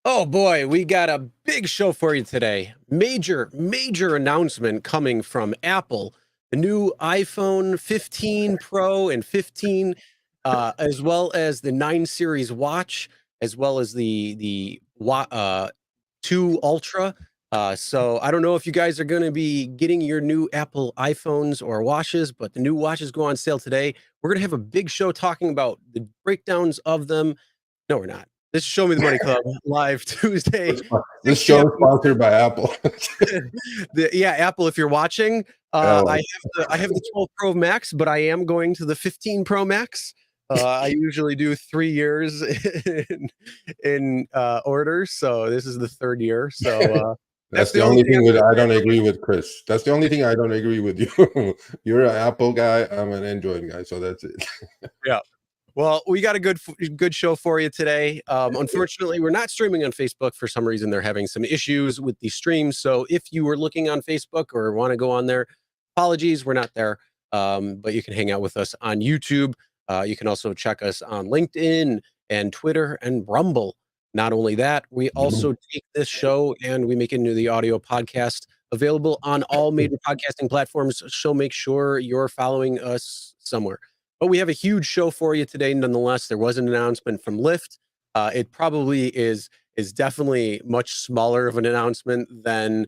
Oh boy, we got a big show for you today. Major announcement coming from Apple. The new iPhone 15 Pro and 15, as well as the 9 series watch, as well as the 2 Ultra. So I don't know if you guys are going to be getting your new Apple iPhones or watches, but the new watches go on sale today. We're going to have a big show talking about the breakdowns of them. No, we're not. This is Show Me the Money Club live Tuesday, This 6 show p.m. is sponsored by Apple. Yeah, Apple, if you're watching, I have the 12 Pro Max, but I am going to the 15 Pro Max. I usually do 3 years in order, so this is the 3rd year. So That's the only thing that I don't agree with, Chris. That's the only thing I don't agree with you. You're an Apple guy. I'm an Android guy. So that's it. Yeah. Well, we got a good show for you today. Unfortunately, we're not streaming on Facebook. For some reason, they're having some issues with the streams. So if you were looking on Facebook or want to go on there, apologies, we're not there. But you can hang out with us on YouTube. You can also check us on LinkedIn and Twitter and Rumble. Not only that, we also take this show and we make it into the audio podcast available on all major podcasting platforms. So make sure you're following us somewhere. But we have a huge show for you today. Nonetheless, there was an announcement from Lyft. It probably is definitely much smaller of an announcement than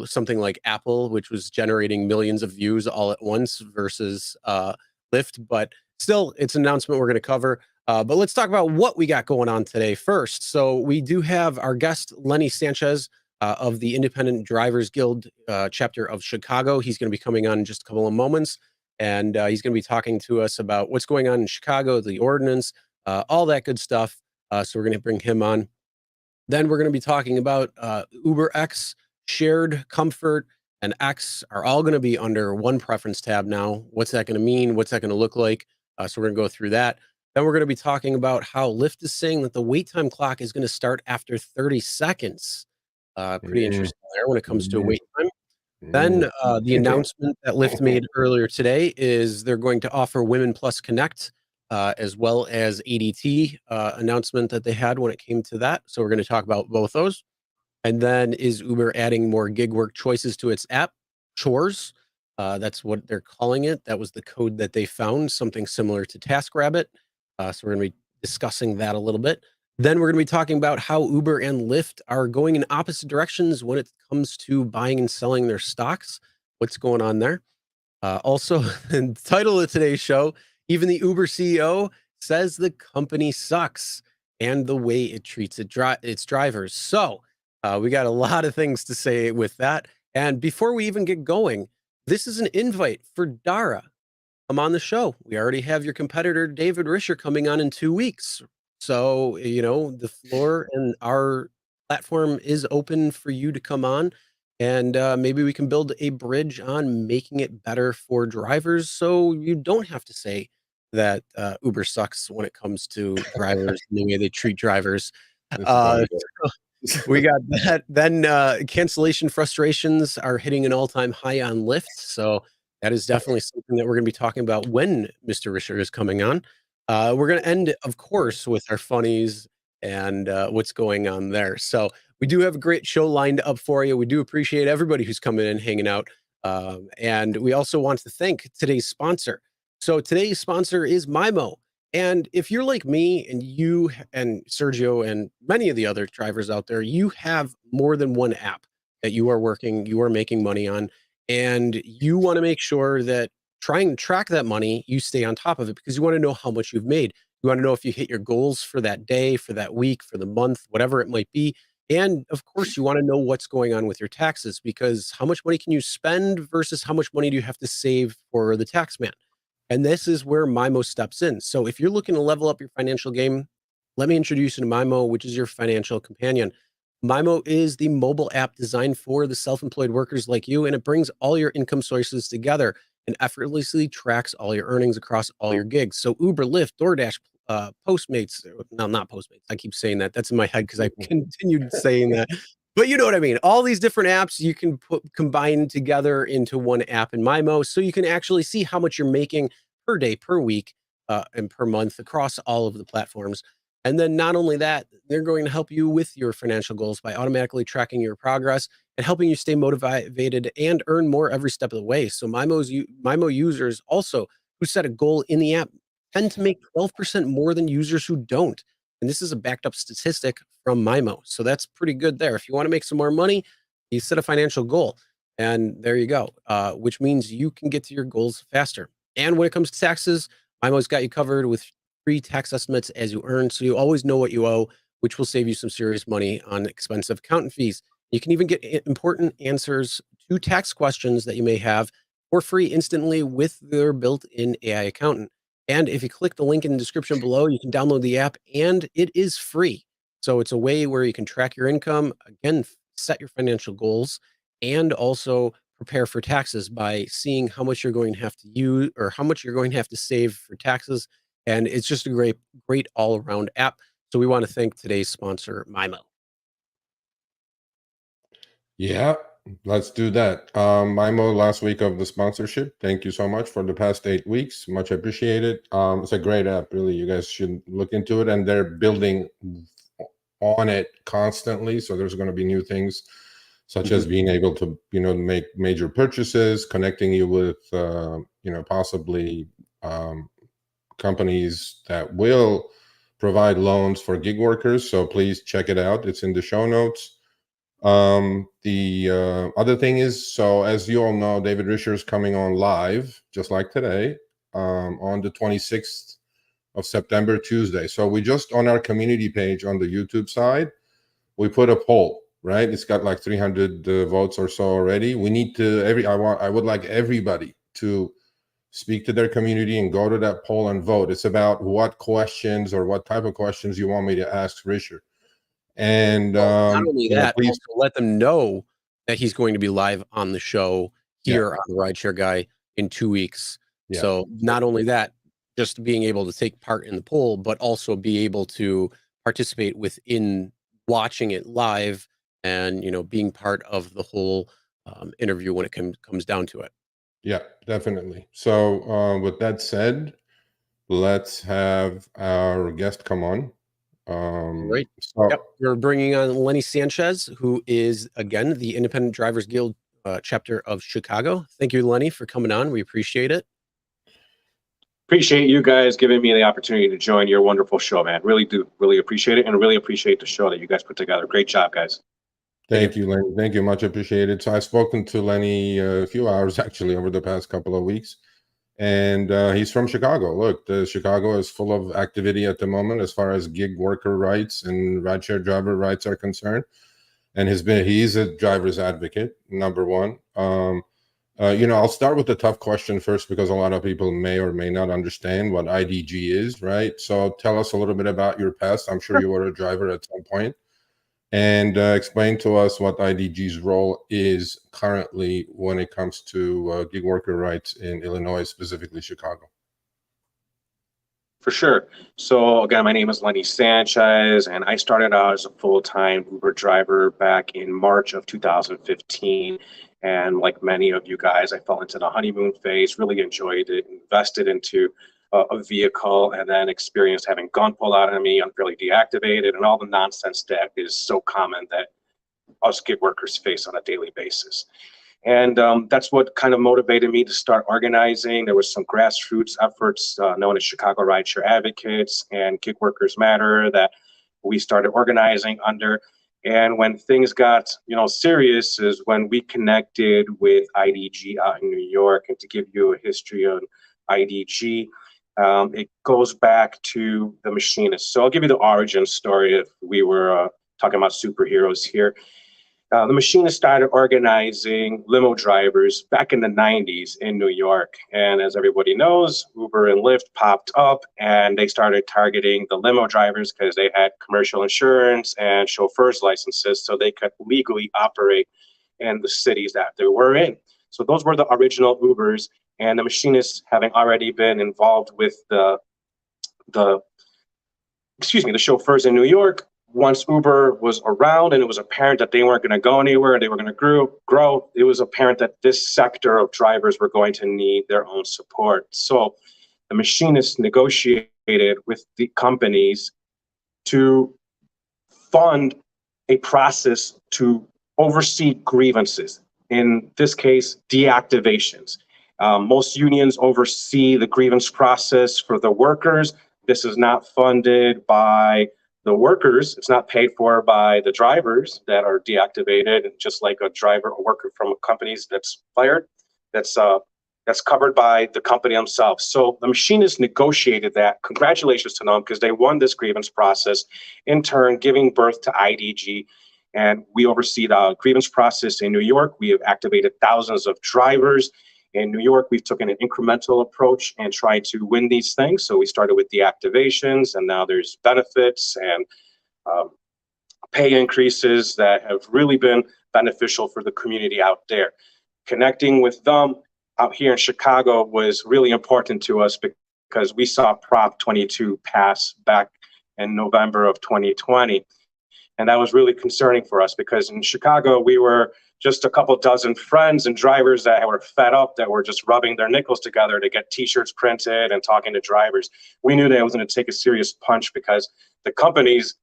something like Apple, which was generating millions of views all at once versus Lyft. But still, it's an announcement we're going to cover. But let's talk about what we got going on today first. So we do have our guest Lenny Sanchez of the Independent Drivers Guild chapter of Chicago. He's going to be coming on in just a couple of moments. And he's going to be talking to us about what's going on in Chicago, the ordinance, all that good stuff. So we're going to bring him on. Then we're going to be talking about UberX Shared, Comfort, and X are all going to be under one preference tab now. What's that going to mean? What's that going to look like? So we're going to go through that. Then we're going to be talking about how Lyft is saying that the wait time clock is going to start after 30 seconds. Pretty interesting there when it comes to wait time. Then the announcement that Lyft made earlier today is they're going to offer Women Plus Connect, as well as ADT announcement that they had when it came to that. So we're going to talk about both those. And then is Uber adding more gig work choices to its app, Chores? That's what they're calling it. That was the code that they found, something similar to TaskRabbit. So we're going to be discussing that a little bit. Then we're going to be talking about how Uber and Lyft are going in opposite directions when it comes to buying and selling their stocks. What's going on there? Also, the title of today's show, even the Uber CEO says the company sucks and the way it treats its drivers. So we got a lot of things to say with that. And before we even get going, this is an invite for Dara. Come on the show. We already have your competitor, David Risher, coming on in 2 weeks. So, the floor and our platform is open for you to come on. And maybe we can build a bridge on making it better for drivers so you don't have to say that Uber sucks when it comes to drivers and the way they treat drivers. We got that. Then cancellation frustrations are hitting an all-time high on Lyft. So that is definitely something that we're going to be talking about when Mr. Risher is coming on. We're going to end, of course, with our funnies and what's going on there. So we do have a great show lined up for you. We do appreciate everybody who's coming in, hanging out. And we also want to thank today's sponsor. So today's sponsor is Mymo. And if you're like me and you and Sergio and many of the other drivers out there, you have more than one app that you are making money on, and you want to make sure that trying to track that money, you stay on top of it because you want to know how much you've made. You want to know if you hit your goals for that day, for that week, for the month, whatever it might be. And of course, you want to know what's going on with your taxes because how much money can you spend versus how much money do you have to save for the tax man? And this is where Mymo steps in. So if you're looking to level up your financial game, let me introduce you to Mymo, which is your financial companion. Mymo is the mobile app designed for the self-employed workers like you, and it brings all your income sources together and effortlessly tracks all your earnings across all your gigs. So Uber, Lyft, DoorDash, Postmates, no, not Postmates. I keep saying that. That's in my head because I continued saying that. But you know what I mean. All these different apps you can combine together into one app in Mymo, so you can actually see how much you're making per day, per week, and per month across all of the platforms. And then not only that, they're going to help you with your financial goals by automatically tracking your progress and helping you stay motivated and earn more every step of the way. So Mymo users also who set a goal in the app tend to make 12% more than users who don't. And this is a backed up statistic from Mymo. So that's pretty good there. If you want to make some more money, you set a financial goal. And there you go, which means you can get to your goals faster. And when it comes to taxes, Mymo's got you covered with free tax estimates as you earn. So you always know what you owe, which will save you some serious money on expensive accountant fees. You can even get important answers to tax questions that you may have for free instantly with their built-in AI accountant. And if you click the link in the description below, you can download the app and it is free. So it's a way where you can track your income, again, set your financial goals, and also prepare for taxes by seeing how much you're going to have to use or how much you're going to have to save for taxes. And it's just a great all-around app. So we want to thank today's sponsor, Mymo. Yeah, let's do that. Mymo, last week of the sponsorship. Thank you so much for the past 8 weeks. Much appreciated. It's a great app, really. You guys should look into it, and they're building on it constantly. So there's going to be new things, such as being able to, make major purchases, connecting you with, possibly companies that will provide loans for gig workers. So please check it out. It's in the show notes. The other thing is, so as you all know, David Risher is coming on live, just like today, on the 26th of September, Tuesday. So we just, on our community page on the YouTube side, we put a poll, right? It's got like 300 votes or so already. We need to, I would like everybody to speak to their community and go to that poll and vote. It's about what questions or what type of questions you want me to ask Risher. And not only that, please also let them know that he's going to be live on the show here on the Rideshare Guy in 2 weeks. Yeah. So not only that, just being able to take part in the poll, but also be able to participate within watching it live and, being part of the whole interview when it comes down to it. Yeah, definitely. So with that said, let's have our guest come on. Right. So Yep. We're bringing on Lenny Sanchez, who is, again, the Independent Drivers Guild chapter of Chicago. Thank you, Lenny, for coming on. We appreciate it. Appreciate you guys giving me the opportunity to join your wonderful show, man. Really do. Really appreciate it, and really appreciate the show that you guys put together. Great job, guys. Thank you, Lenny. Thank you. Much appreciated. So I've spoken to Lenny a few hours actually over the past couple of weeks. And he's from Chicago. Look, Chicago is full of activity at the moment as far as gig worker rights and rideshare driver rights are concerned. And he's a driver's advocate, number one. I'll start with the tough question first because a lot of people may or may not understand what IDG is, right? So tell us a little bit about your past. I'm sure you were a driver at some point. And explain to us what IDG's role is currently when it comes to gig worker rights in Illinois, specifically Chicago. For sure. So again, my name is Lenny Sanchez, and I started out as a full-time Uber driver back in March of 2015. And like many of you guys, I fell into the honeymoon phase, really enjoyed it, invested into a vehicle, and then experienced having gun pulled out on me, unfairly deactivated, and all the nonsense that is so common that us gig workers face on a daily basis. And that's what kind of motivated me to start organizing. There was some grassroots efforts known as Chicago Rideshare Advocates and Gig Workers Matter that we started organizing under. And when things got, serious is when we connected with IDG out in New York. And to give you a history on IDG, it goes back to the machinists. So I'll give you the origin story if we were talking about superheroes here. The machinists started organizing limo drivers back in the 90s in New York. And as everybody knows, Uber and Lyft popped up and they started targeting the limo drivers because they had commercial insurance and chauffeurs licenses so they could legally operate in the cities that they were in. So those were the original Ubers, and the machinists having already been involved with the chauffeurs in New York. Once Uber was around and it was apparent that they weren't going to go anywhere, they were going to grow, it was apparent that this sector of drivers were going to need their own support. So the machinists negotiated with the companies to fund a process to oversee grievances. In this case, deactivations. Most unions oversee the grievance process for the workers. This is not funded by the workers. It's not paid for by the drivers that are deactivated, just like a driver or worker from a company that's fired. That's covered by the company themselves. So the machinists negotiated that. Congratulations to them, because they won this grievance process, in turn giving birth to IDG. And we oversee the grievance process in New York. We have activated thousands of drivers. In New York, we've taken an incremental approach and tried to win these things. So we started with deactivations, and now there's benefits and pay increases that have really been beneficial for the community out there. Connecting with them out here in Chicago was really important to us, because we saw Prop 22 pass back in November of 2020. And that was really concerning for us, because in Chicago, we were just a couple dozen friends and drivers that were fed up, that were just rubbing their nickels together to get t-shirts printed and talking to drivers. We knew that it was going to take a serious punch, because the companies,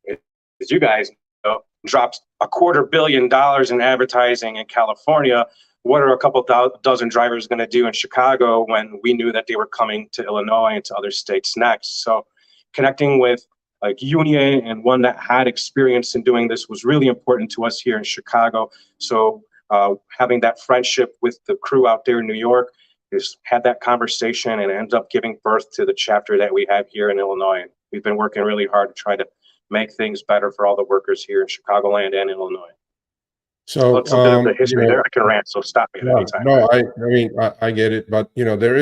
as you guys know, dropped $250 million in advertising in California. What are a couple dozen drivers going to do in Chicago when we knew that they were coming to Illinois and to other states next? So connecting with a union, and one that had experience in doing this, was really important to us here in Chicago. So having that friendship with the crew out there in New York, just had that conversation and ended up giving birth to the chapter that we have here in Illinois. We've been working really hard to try to make things better for all the workers here in Chicagoland and Illinois. So that's a bit of the history there. I can rant, so stop me at any time. No, I get it, but there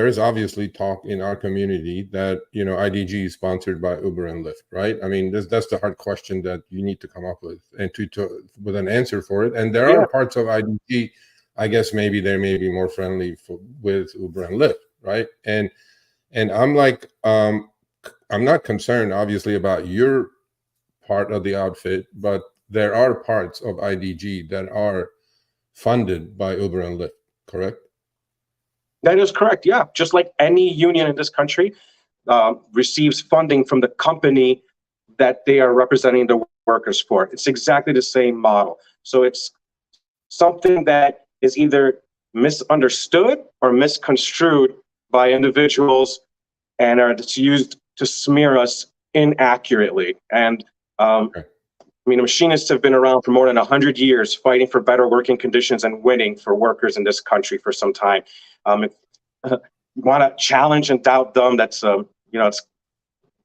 is obviously talk in our community that IDG is sponsored by Uber and Lyft, right? I mean, that's the hard question that you need to come up with, and to with an answer for it. And there are parts of IDG, I guess maybe they may be more friendly with Uber and Lyft, right? And I'm like, I'm not concerned obviously about your part of the outfit, but there are parts of IDG that are funded by Uber and Lyft, correct? That is correct, yeah. Just like any union in this country receives funding from the company that they are representing the workers for. It's exactly the same model. So it's something that is either misunderstood or misconstrued by individuals, and it's used to smear us inaccurately. And I mean, machinists have been around for more than 100 years, fighting for better working conditions and winning for workers in this country for some time. If you want to challenge and doubt them, that's it's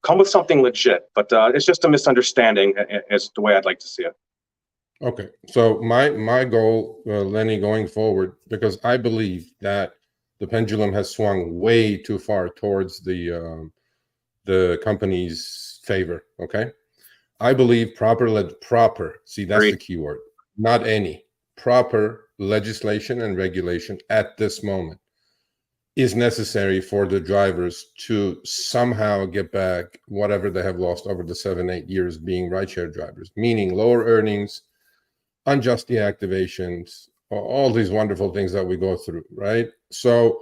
come with something legit. But it's just a misunderstanding, is the way I'd like to see it. Okay, so my goal, Lenny, going forward, because I believe that the pendulum has swung way too far towards the company's favor. Okay. I believe proper, see, that's the key word, not any, proper legislation and regulation at this moment is necessary for the drivers to somehow get back whatever they have lost over the 7-8 years being rideshare drivers, meaning lower earnings, unjust deactivations, all these wonderful things that we go through, right? So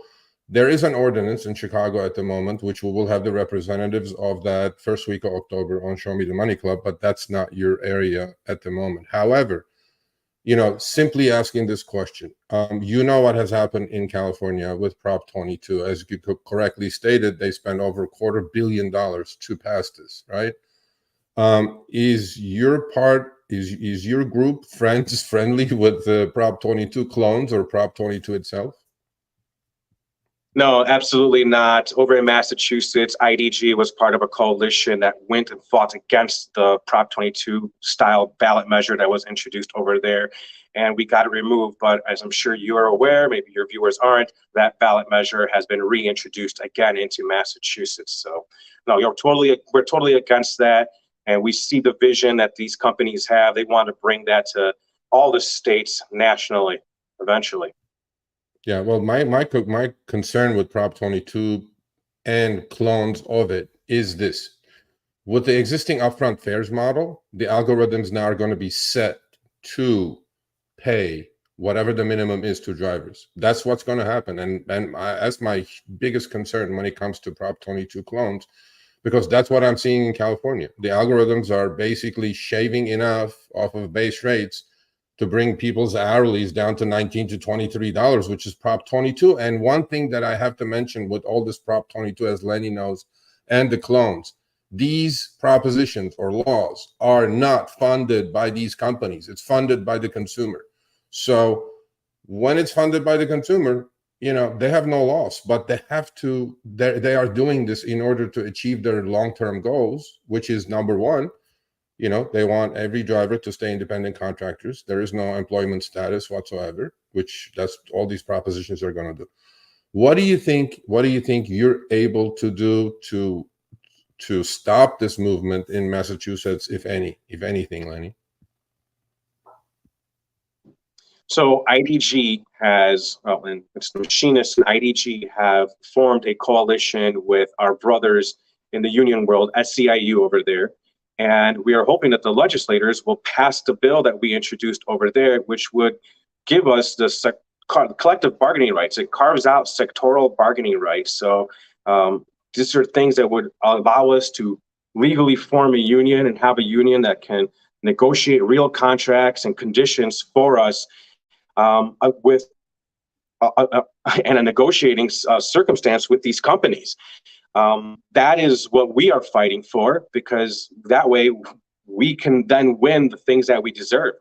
there is an ordinance in Chicago at the moment, which we will have the representatives of that first week of October on Show Me the Money Club, but that's not your area at the moment. However, simply asking this question, what has happened in California with Prop 22. As you correctly stated, they spent over $250 million to pass this, right? Is your group friendly with the Prop 22 clones or Prop 22 itself? No, absolutely not. Over in Massachusetts, IDG was part of a coalition that went and fought against the Prop 22 style ballot measure that was introduced over there. And we got it removed. But as I'm sure you are aware, maybe your viewers aren't, that ballot measure has been reintroduced again into Massachusetts. So no, we're totally against that. And we see the vision that these companies have. They want to bring that to all the states nationally, eventually. Yeah, well, my concern with Prop 22 and clones of it is this. With the existing upfront fares model, the algorithms now are going to be set to pay whatever the minimum is to drivers. That's what's going to happen. And that's my biggest concern when it comes to Prop 22 clones, because that's what I'm seeing in California. The algorithms are basically shaving enough off of base rates to bring people's hourlies down to $19 to $23, which is Prop 22. And one thing that I have to mention with all this Prop 22, as Lenny knows, and the clones, these propositions or laws are not funded by these companies. It's funded by the consumer. So when it's funded by the consumer, you know, they have no loss, but they have to, they are doing this in order to achieve their long-term goals, which is number one, you know, they want every driver to stay independent contractors. There is no employment status whatsoever, which that's all these propositions are going to do. What do you think you're able to do to stop this movement in Massachusetts, if anything, Lenny? So IDG has, and it's the machinists and IDG have formed a coalition with our brothers in the union world, SCIU over there. And we are hoping that the legislators will pass the bill that we introduced over there, which would give us the collective bargaining rights. It carves out sectoral bargaining rights. So these are things that would allow us to legally form a union and have a union that can negotiate real contracts and conditions for us with and a negotiating circumstance with these companies. That is what we are fighting for, because that way we can then win the things that we deserve,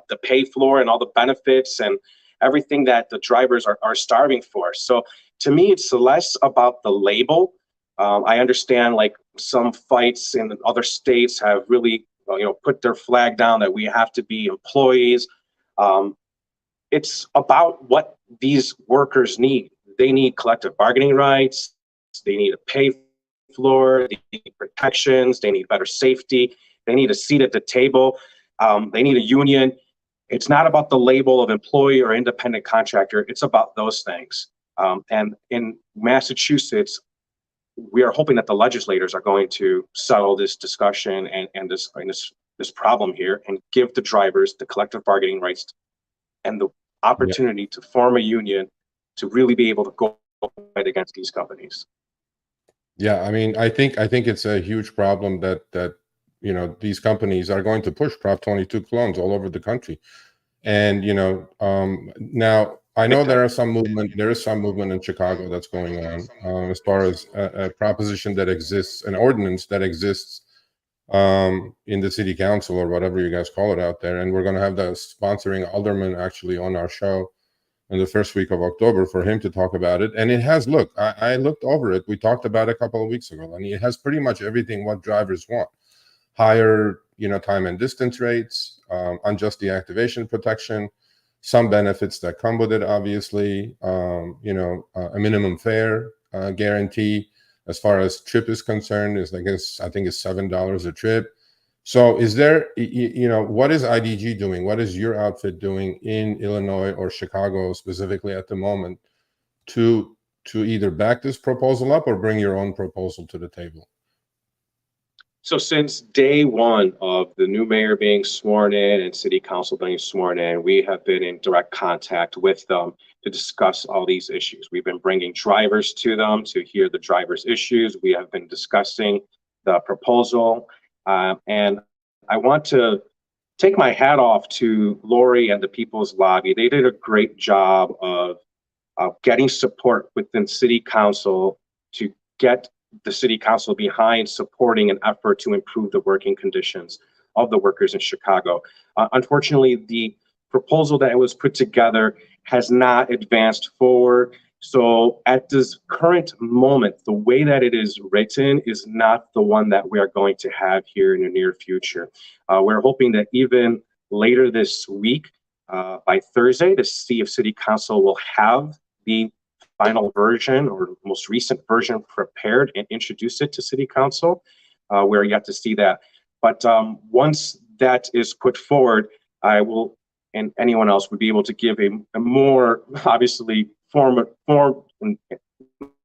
the pay floor and all the benefits and everything that the drivers are starving for. So to me, it's less about the label. I understand like some fights in other states have really put their flag down that we have to be employees. It's about what these workers need. They need collective bargaining rights. They need a pay floor. They need protections. They need better safety. They need a seat at the table. They need a union. It's not about the label of employee or independent contractor. It's about those things. And in Massachusetts, we are hoping that the legislators are going to settle this discussion and this problem here and give the drivers the collective bargaining rights and the opportunity to form a union to really be able to go fight against these companies. Yeah, I mean, I think it's a huge problem that these companies are going to push Prop 22 clones all over the country. And now I know there is some movement in Chicago that's going on as far as a proposition that exists, an ordinance that exists in the city council or whatever you guys call it out there. And we're going to have the sponsoring alderman actually on our show in the first week of October for him to talk about it. And it has, look, I looked over it. We talked about it a couple of weeks ago, and it has pretty much everything what drivers want. Higher, time and distance rates, unjust deactivation protection, some benefits that come with it, obviously, a minimum fare guarantee. As far as trip is concerned, I think it's $7 a trip. So is there, what is IDG doing? What is your outfit doing in Illinois or Chicago specifically at the moment to either back this proposal up or bring your own proposal to the table? So since day one of the new mayor being sworn in and city council being sworn in, we have been in direct contact with them to discuss all these issues. We've been bringing drivers to them to hear the drivers' issues. We have been discussing the proposal. And I want to take my hat off to Lori and the People's Lobby. They did a great job of getting support within city council to get the city council behind supporting an effort to improve the working conditions of the workers in Chicago. Unfortunately, the proposal that was put together has not advanced forward. So at this current moment, the way that it is written is not the one that we are going to have here in the near future. We're hoping that even later this week, by Thursday, to see if city council will have the final version or most recent version prepared and introduce it to city council. We're yet to see that. But once that is put forward, I will, and anyone else would be able to give a more obviously form and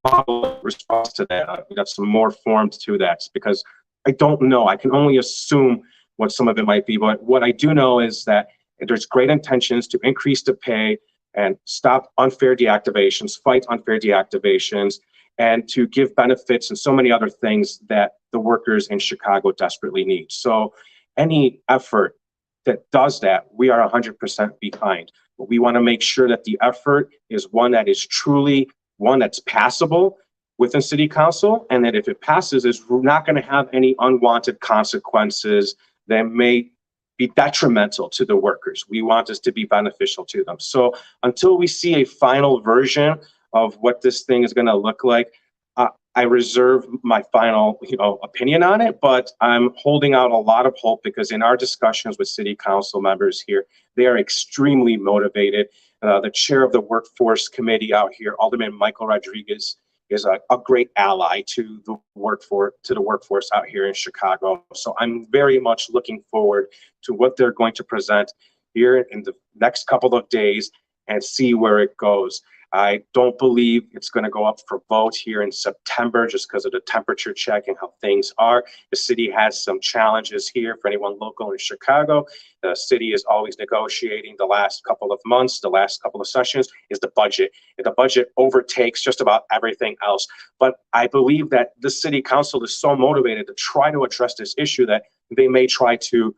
model response to that. We got some more forms to that because I don't know. I can only assume what some of it might be. But what I do know is that there's great intentions to increase the pay and stop unfair deactivations, fight unfair deactivations, and to give benefits and so many other things that the workers in Chicago desperately need. So any effort that does that, we are 100% behind. But we want to make sure that the effort is one that is truly one that's passable within City Council, and that if it passes, is not going to have any unwanted consequences that may be detrimental to the workers. We want this to be beneficial to them. So until we see a final version of what this thing is going to look like, I reserve my final, opinion on it, but I'm holding out a lot of hope because in our discussions with City Council members here, they are extremely motivated. The chair of the workforce committee out here, Alderman Michael Rodriguez, is a great ally to the workforce out here in Chicago. So I'm very much looking forward to what they're going to present here in the next couple of days and see where it goes. I don't believe it's going to go up for vote here in September just because of the temperature check and how things are. The city has some challenges here for anyone local in Chicago. The city is always negotiating the last couple of months, the last couple of sessions is the budget. And the budget overtakes just about everything else. But I believe that the city council is so motivated to try to address this issue that they may try to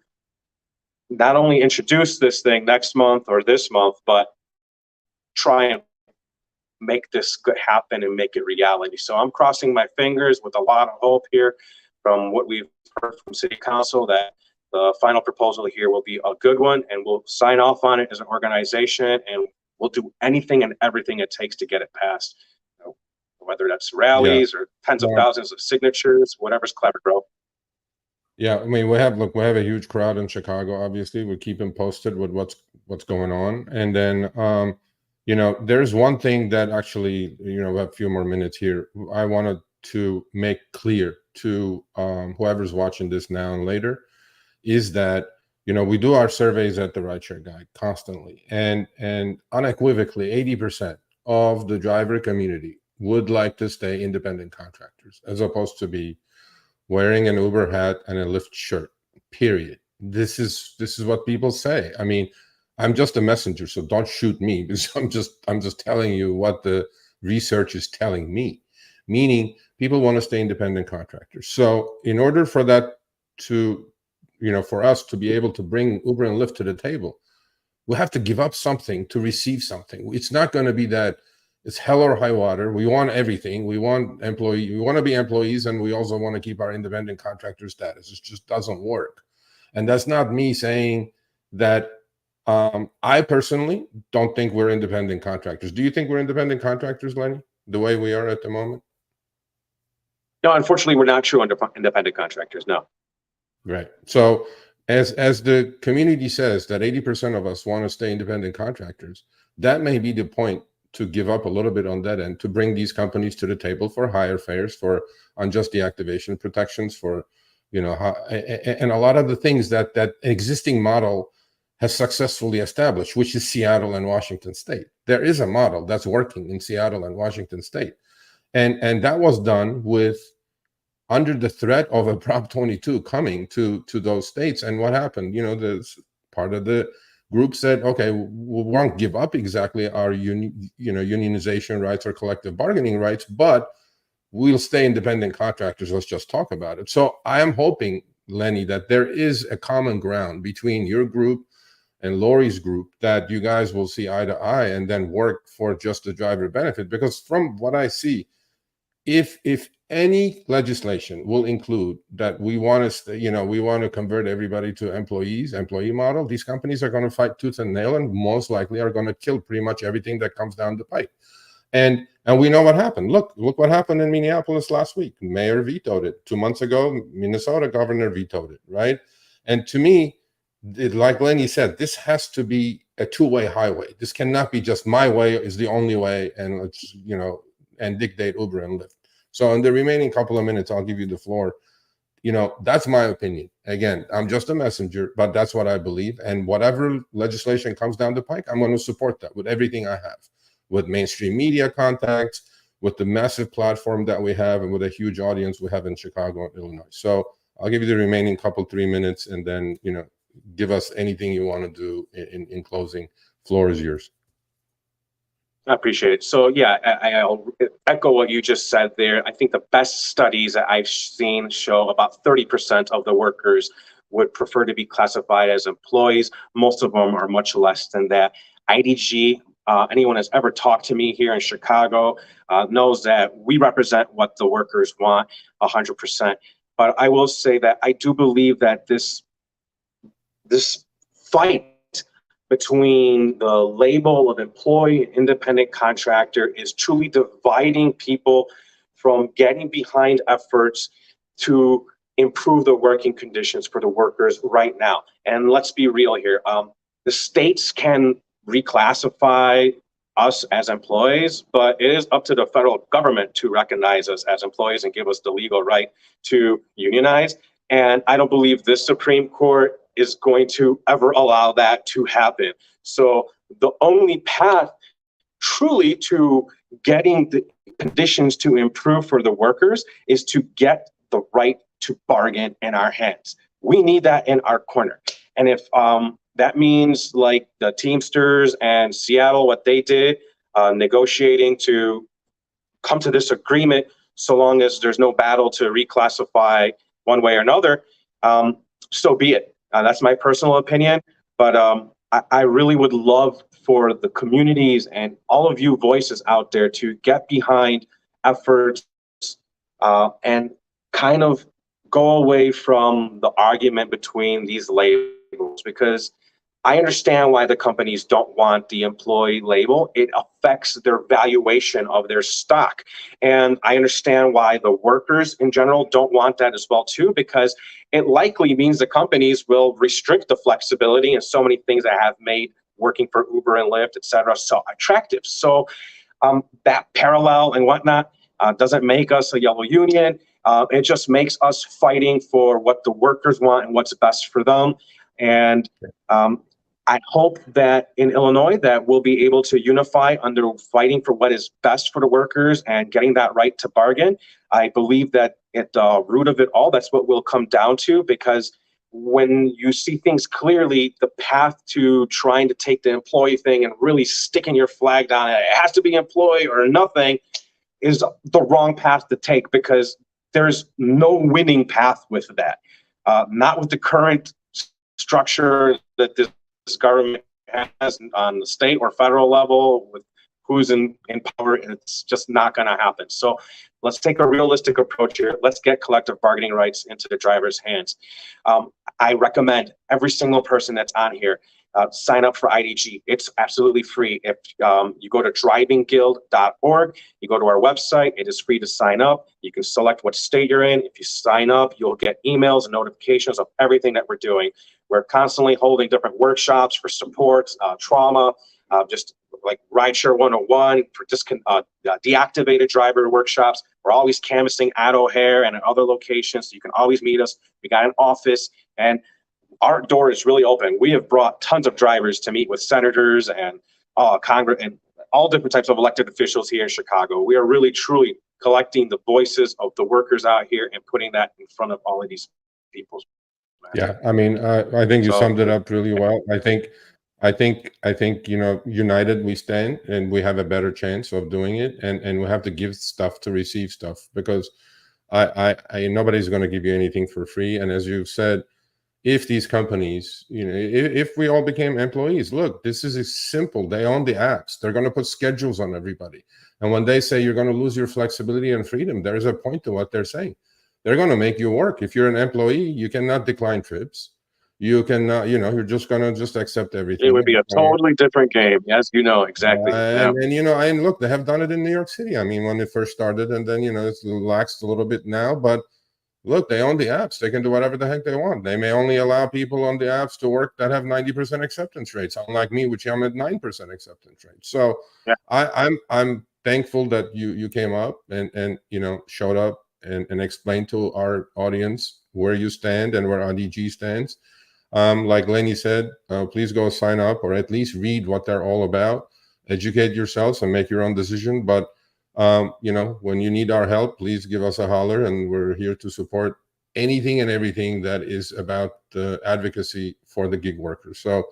not only introduce this thing next month or this month, but try and make this good happen and make it reality. So I'm crossing my fingers with a lot of hope here from what we've heard from City Council that the final proposal here will be a good one, and we'll sign off on it as an organization, and we'll do anything and everything it takes to get it passed. Whether that's rallies or tens of thousands of signatures, whatever's clever, bro. Yeah, I mean, we have a huge crowd in Chicago. Obviously, we keep them posted with what's going on, and then there's one thing that actually, we have a few more minutes here. I wanted to make clear to whoever's watching this now and later is that, we do our surveys at the Rideshare Guide constantly, and unequivocally 80% of the driver community would like to stay independent contractors as opposed to be wearing an Uber hat and a Lyft shirt, period. This is what people say. I mean, I'm just a messenger, so don't shoot me, because I'm just telling you what the research is telling me, meaning people want to stay independent contractors. So in order for that to, for us to be able to bring Uber and Lyft to the table, we have to give up something to receive something. It's not going to be that it's hell or high water. We want everything. We want to be employees, and we also want to keep our independent contractor status. It just doesn't work. And that's not me saying that. I personally don't think we're independent contractors. Do you think we're independent contractors, Lenny, the way we are at the moment? No, unfortunately, we're not true independent contractors. No. Right. So as the community says that 80% of us want to stay independent contractors, that may be the point to give up a little bit on that end, to bring these companies to the table for higher fares, for unjust deactivation protections, for, and a lot of the things that existing model has successfully established, which is Seattle and Washington State. There is a model that's working in Seattle and Washington State. And that was done under the threat of a Prop 22 coming to those states. And what happened? The part of the group said, okay, we won't give up exactly our unionization rights or collective bargaining rights, but we'll stay independent contractors. Let's just talk about it. So I am hoping, Lenny, that there is a common ground between your group and Lori's group, that you guys will see eye to eye and then work for just the driver benefit. Because from what I see, if any legislation will include that we want to convert everybody to employee model, these companies are going to fight tooth and nail, and most likely are going to kill pretty much everything that comes down the pipe. And we know what happened. Look what happened in Minneapolis last week. Mayor vetoed it. 2 months ago, Minnesota governor vetoed it, right? And to me, like Lenny said, this has to be a two-way highway. This cannot be just my way is the only way, and let's, and dictate Uber and Lyft. So in the remaining couple of minutes, I'll give you the floor. That's my opinion. Again, I'm just a messenger, but that's what I believe. And whatever legislation comes down the pike, I'm going to support that with everything I have, with mainstream media contacts, with the massive platform that we have, and with a huge audience we have in Chicago and Illinois. So I'll give you the remaining 3 minutes, and then, give us anything you want to do in closing. Floor is yours. I appreciate it. So yeah, I'll echo what you just said there. I think the best studies that I've seen show about 30% of the workers would prefer to be classified as employees. Most of them are much less than that. IDG, anyone that's ever talked to me here in Chicago knows that we represent what the workers want 100%. But I will say that I do believe that this fight between the label of employee and independent contractor is truly dividing people from getting behind efforts to improve the working conditions for the workers right now. And let's be real here. The states can reclassify us as employees, but it is up to the federal government to recognize us as employees and give us the legal right to unionize. And I don't believe this Supreme Court is going to ever allow that to happen. So the only path truly to getting the conditions to improve for the workers is to get the right to bargain in our hands. We need that in our corner. And if that means like the Teamsters and Seattle, what they did, negotiating to come to this agreement, so long as there's no battle to reclassify one way or another, so be it. That's my personal opinion, but I really would love for the communities and all of you voices out there to get behind efforts and kind of go away from the argument between these labels, because I understand why the companies don't want the employee label. It affects their valuation of their stock. And I understand why the workers in general don't want that as well too, because it likely means the companies will restrict the flexibility and so many things that have made working for Uber and Lyft, et cetera, so attractive. So that parallel and whatnot doesn't make us a yellow union. It just makes us fighting for what the workers want and what's best for them. And I hope that in Illinois that we'll be able to unify under fighting for what is best for the workers and getting that right to bargain. I believe that at the root of it all, that's what we'll come down to, because when you see things clearly, the path to trying to take the employee thing and really sticking your flag down, it has to be employee or nothing, is the wrong path to take, because there's no winning path with that. Not with the current structure that this government has on the state or federal level, with who's in power. It's just not going to happen. So let's take a realistic approach here. Let's get collective bargaining rights into the driver's hands. I recommend every single person that's on here sign up for IDG. It's absolutely free. If you go to drivingguild.org, you go to our website, it is free to sign up. You can select what state you're in. If you sign up, you'll get emails and notifications of everything that we're doing. We're constantly holding different workshops for support, trauma, just like Rideshare 101, for deactivated driver workshops. We're always canvassing at O'Hare and at other locations, so you can always meet us. We got an office, and our door is really open. We have brought tons of drivers to meet with senators and Congress and all different types of elected officials here in Chicago. We are really, truly collecting the voices of the workers out here and putting that in front of all of these people. Yeah, I mean, I think you summed it up really well. I think, you know, united we stand, and we have a better chance of doing it. And we have to give stuff to receive stuff, because I nobody's going to give you anything for free. And as you said, if these companies, you know, if we all became employees, look, this is simple. They own the apps. They're going to put schedules on everybody. And when they say you're going to lose your flexibility and freedom, there's a point to what they're saying. They're going to make you work. If you're an employee, you cannot decline trips. You cannot, you know, you're just going to just accept everything. It would be a totally different game. Yes, you know, exactly. And, you know, and look, they have done it in New York City. I mean, when it first started, and then, you know, it's relaxed a little bit now, but look, they own the apps. They can do whatever the heck they want. They may only allow people on the apps to work that have 90% acceptance rates, unlike me, which I'm at 9% acceptance rate. So yeah. I'm thankful that you came up and you know, showed up and explained to our audience where you stand and where IDG stands. Like Lenny said, please go sign up, or at least read what they're all about. Educate yourselves and make your own decision. But you know, when you need our help, please give us a holler, and we're here to support anything and everything that is about the advocacy for the gig workers. So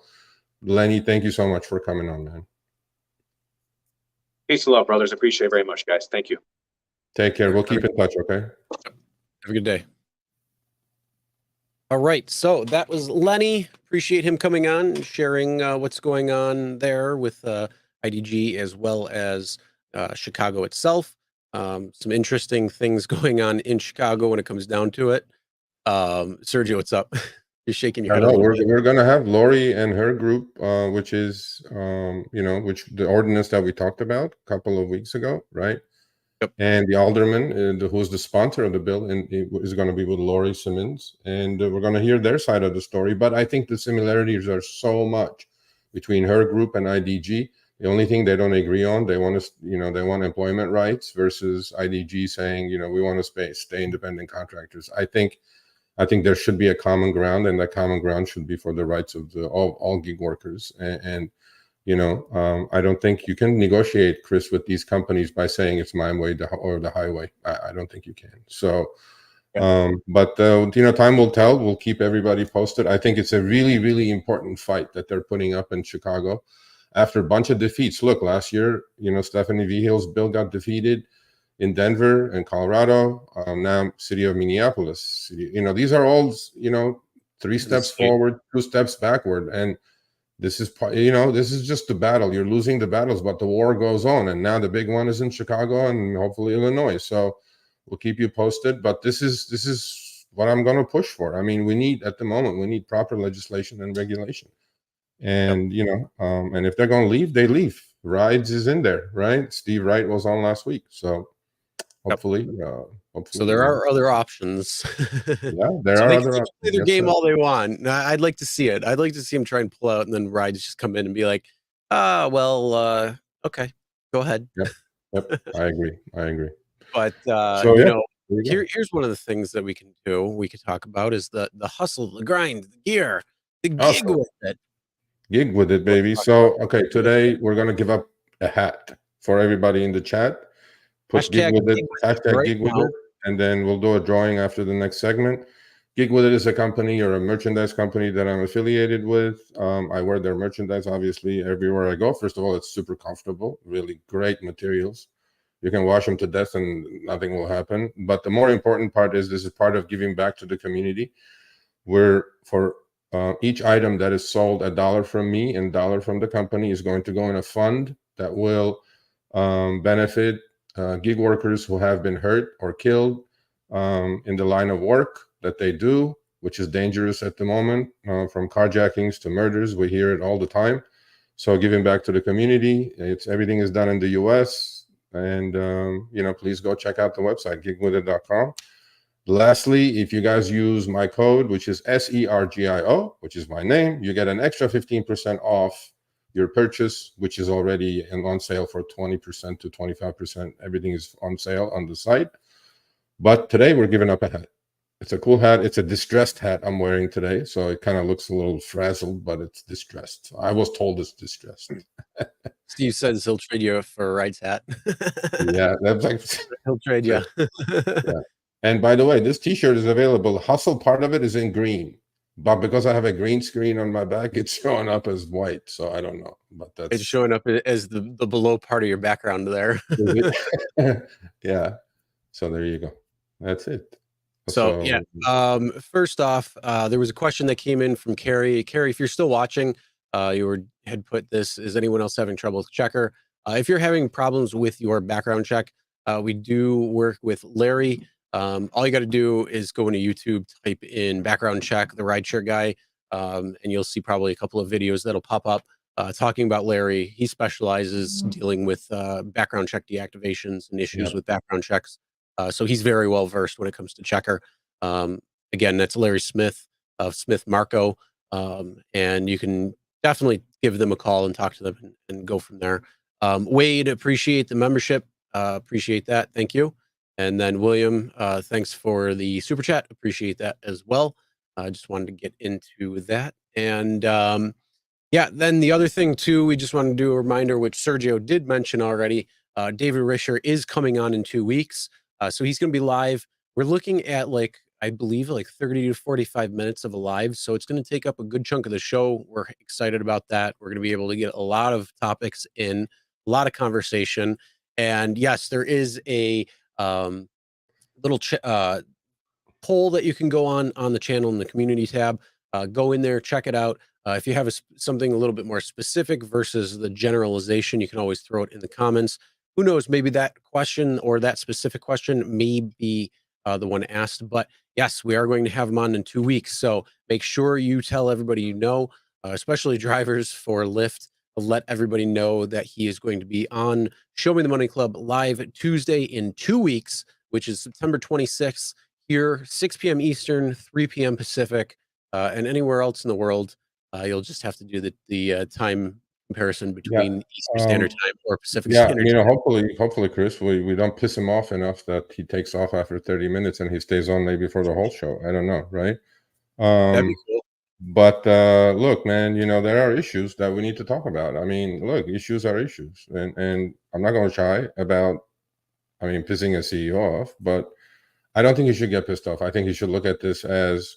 Lenny, thank you so much for coming on, man. Peace and love, brothers. Appreciate it very much, guys. Thank you. Take care. We'll keep in touch, okay? Have a good day. All right, so that was Lenny. Appreciate him coming on and sharing what's going on there with IDG as well as Chicago itself. Some interesting things going on in Chicago when it comes down to it. Sergio, what's up? You're shaking your I head. know we're gonna have Lori and her group, which is which the ordinance that we talked about a couple of weeks ago, right? Yep. And the alderman, who's the sponsor of the bill, and is going to be with Lori Simmons, and we're going to hear their side of the story. But I think the similarities are so much between her group and IDG. The only thing they don't agree on, they want to, they want employment rights versus IDG saying, we want to stay independent contractors. I think there should be a common ground, and that common ground should be for the rights of all gig workers. And I don't think you can negotiate, Chris, with these companies by saying it's my way or the highway. I don't think you can. So, but time will tell. We'll keep everybody posted. I think it's a really, really important fight that they're putting up in Chicago after a bunch of defeats. Look, last year, Stephanie Vihill's bill got defeated in Denver and Colorado. Now, city of Minneapolis. These are all 3 steps forward, 2 steps backward, and this is this is just the battle. You're losing the battles, but the war goes on, and now the big one is in Chicago and hopefully Illinois. So we'll keep you posted. But this is what I'm going to push for. I mean, we need proper legislation and regulation. And and if they're going to leave, they leave. Rides is in there, right? Steve Wright was on last week, so hopefully. So there are other options. Yeah, there are other options. Play their game all they want. I'd like to see it. I'd like to see them try and pull out, and then Rides just come in and be like, okay, go ahead. Yep. I agree. But here's one of the things that we can do. We could talk about is the hustle, the grind, the gear, the gig with it. Gig with it, baby. So today we're gonna give up a hat for everybody in the chat. Put gig with it, hashtag gig with it, and then we'll do a drawing after the next segment. Gig with it is a company or a merchandise company that I'm affiliated with. I wear their merchandise obviously everywhere I go. First of all, it's super comfortable, really great materials. You can wash them to death and nothing will happen. But the more important part is this is part of giving back to the community. Where for each item that is sold, $1 from me and $1 from the company is going to go in a fund that will benefit gig workers who have been hurt or killed in the line of work that they do, which is dangerous at the moment, from carjackings to murders. We hear it all the time. So giving back to the community, everything is done in the US. And, please go check out the website, gigwithit.com. Lastly, if you guys use my code, which is SERGIO, which is my name, you get an extra 15% off your purchase, which is already on sale for 20% to 25%. Everything is on sale on the site. But today we're giving up a hat. It's a cool hat. It's a distressed hat I'm wearing today. So it kind of looks a little frazzled, but it's distressed. I was told it's distressed. Steve says he'll trade you for a Rides hat. Yeah, that's like he'll trade you. Yeah. And by the way, this t-shirt is available. Hustle part of it is in green. But because I have a green screen on my back, it's showing up as white. So I don't know. But it's showing up as the below part of your background there. Yeah. So there you go. That's it. So yeah. First off, there was a question that came in from Carrie. Carrie, if you're still watching, had put this, is anyone else having trouble with Checker? If you're having problems with your background check, we do work with Larry. All you got to do is go into YouTube, type in background check, the rideshare guy, and you'll see probably a couple of videos that'll pop up talking about Larry. He specializes dealing with background check deactivations and issues with background checks. So he's very well versed when it comes to Checker. Again, that's Larry Smith of Smith Marco. And you can definitely give them a call and talk to them and go from there. Wade, appreciate the membership. Appreciate that. Thank you. And then William, thanks for the super chat. Appreciate that as well. I just wanted to get into that. And then the other thing too, we just wanted to do a reminder, which Sergio did mention already. David Risher is coming on in 2 weeks. So he's going to be live. We're looking at I believe 30 to 45 minutes of a live. So it's going to take up a good chunk of the show. We're excited about that. We're going to be able to get a lot of topics in. lot of conversation. And yes, there is a little poll that you can go on the channel in the community tab. Go in there, check it out. If you have something a little bit more specific versus the generalization, you can always throw it in the comments. Who knows, maybe that question or that specific question may be the one asked. But yes, we are going to have him on in 2 weeks. So make sure you tell everybody you know, especially drivers for Lyft, let everybody know that he is going to be on Show Me the Money Club live Tuesday in 2 weeks, which is September 26th, here, 6 p.m. Eastern, 3 p.m. Pacific, and anywhere else in the world. You'll just have to do the time comparison between Eastern Standard Time or Pacific Standard Time. Hopefully, Chris, we don't piss him off enough that he takes off after 30 minutes and he stays on maybe for the whole show. I don't know, right? That'd be cool. But look, man, there are issues that we need to talk about. I mean, look, issues are issues, and I'm not going to shy about, pissing a CEO off, but I don't think he should get pissed off. I think he should look at this as,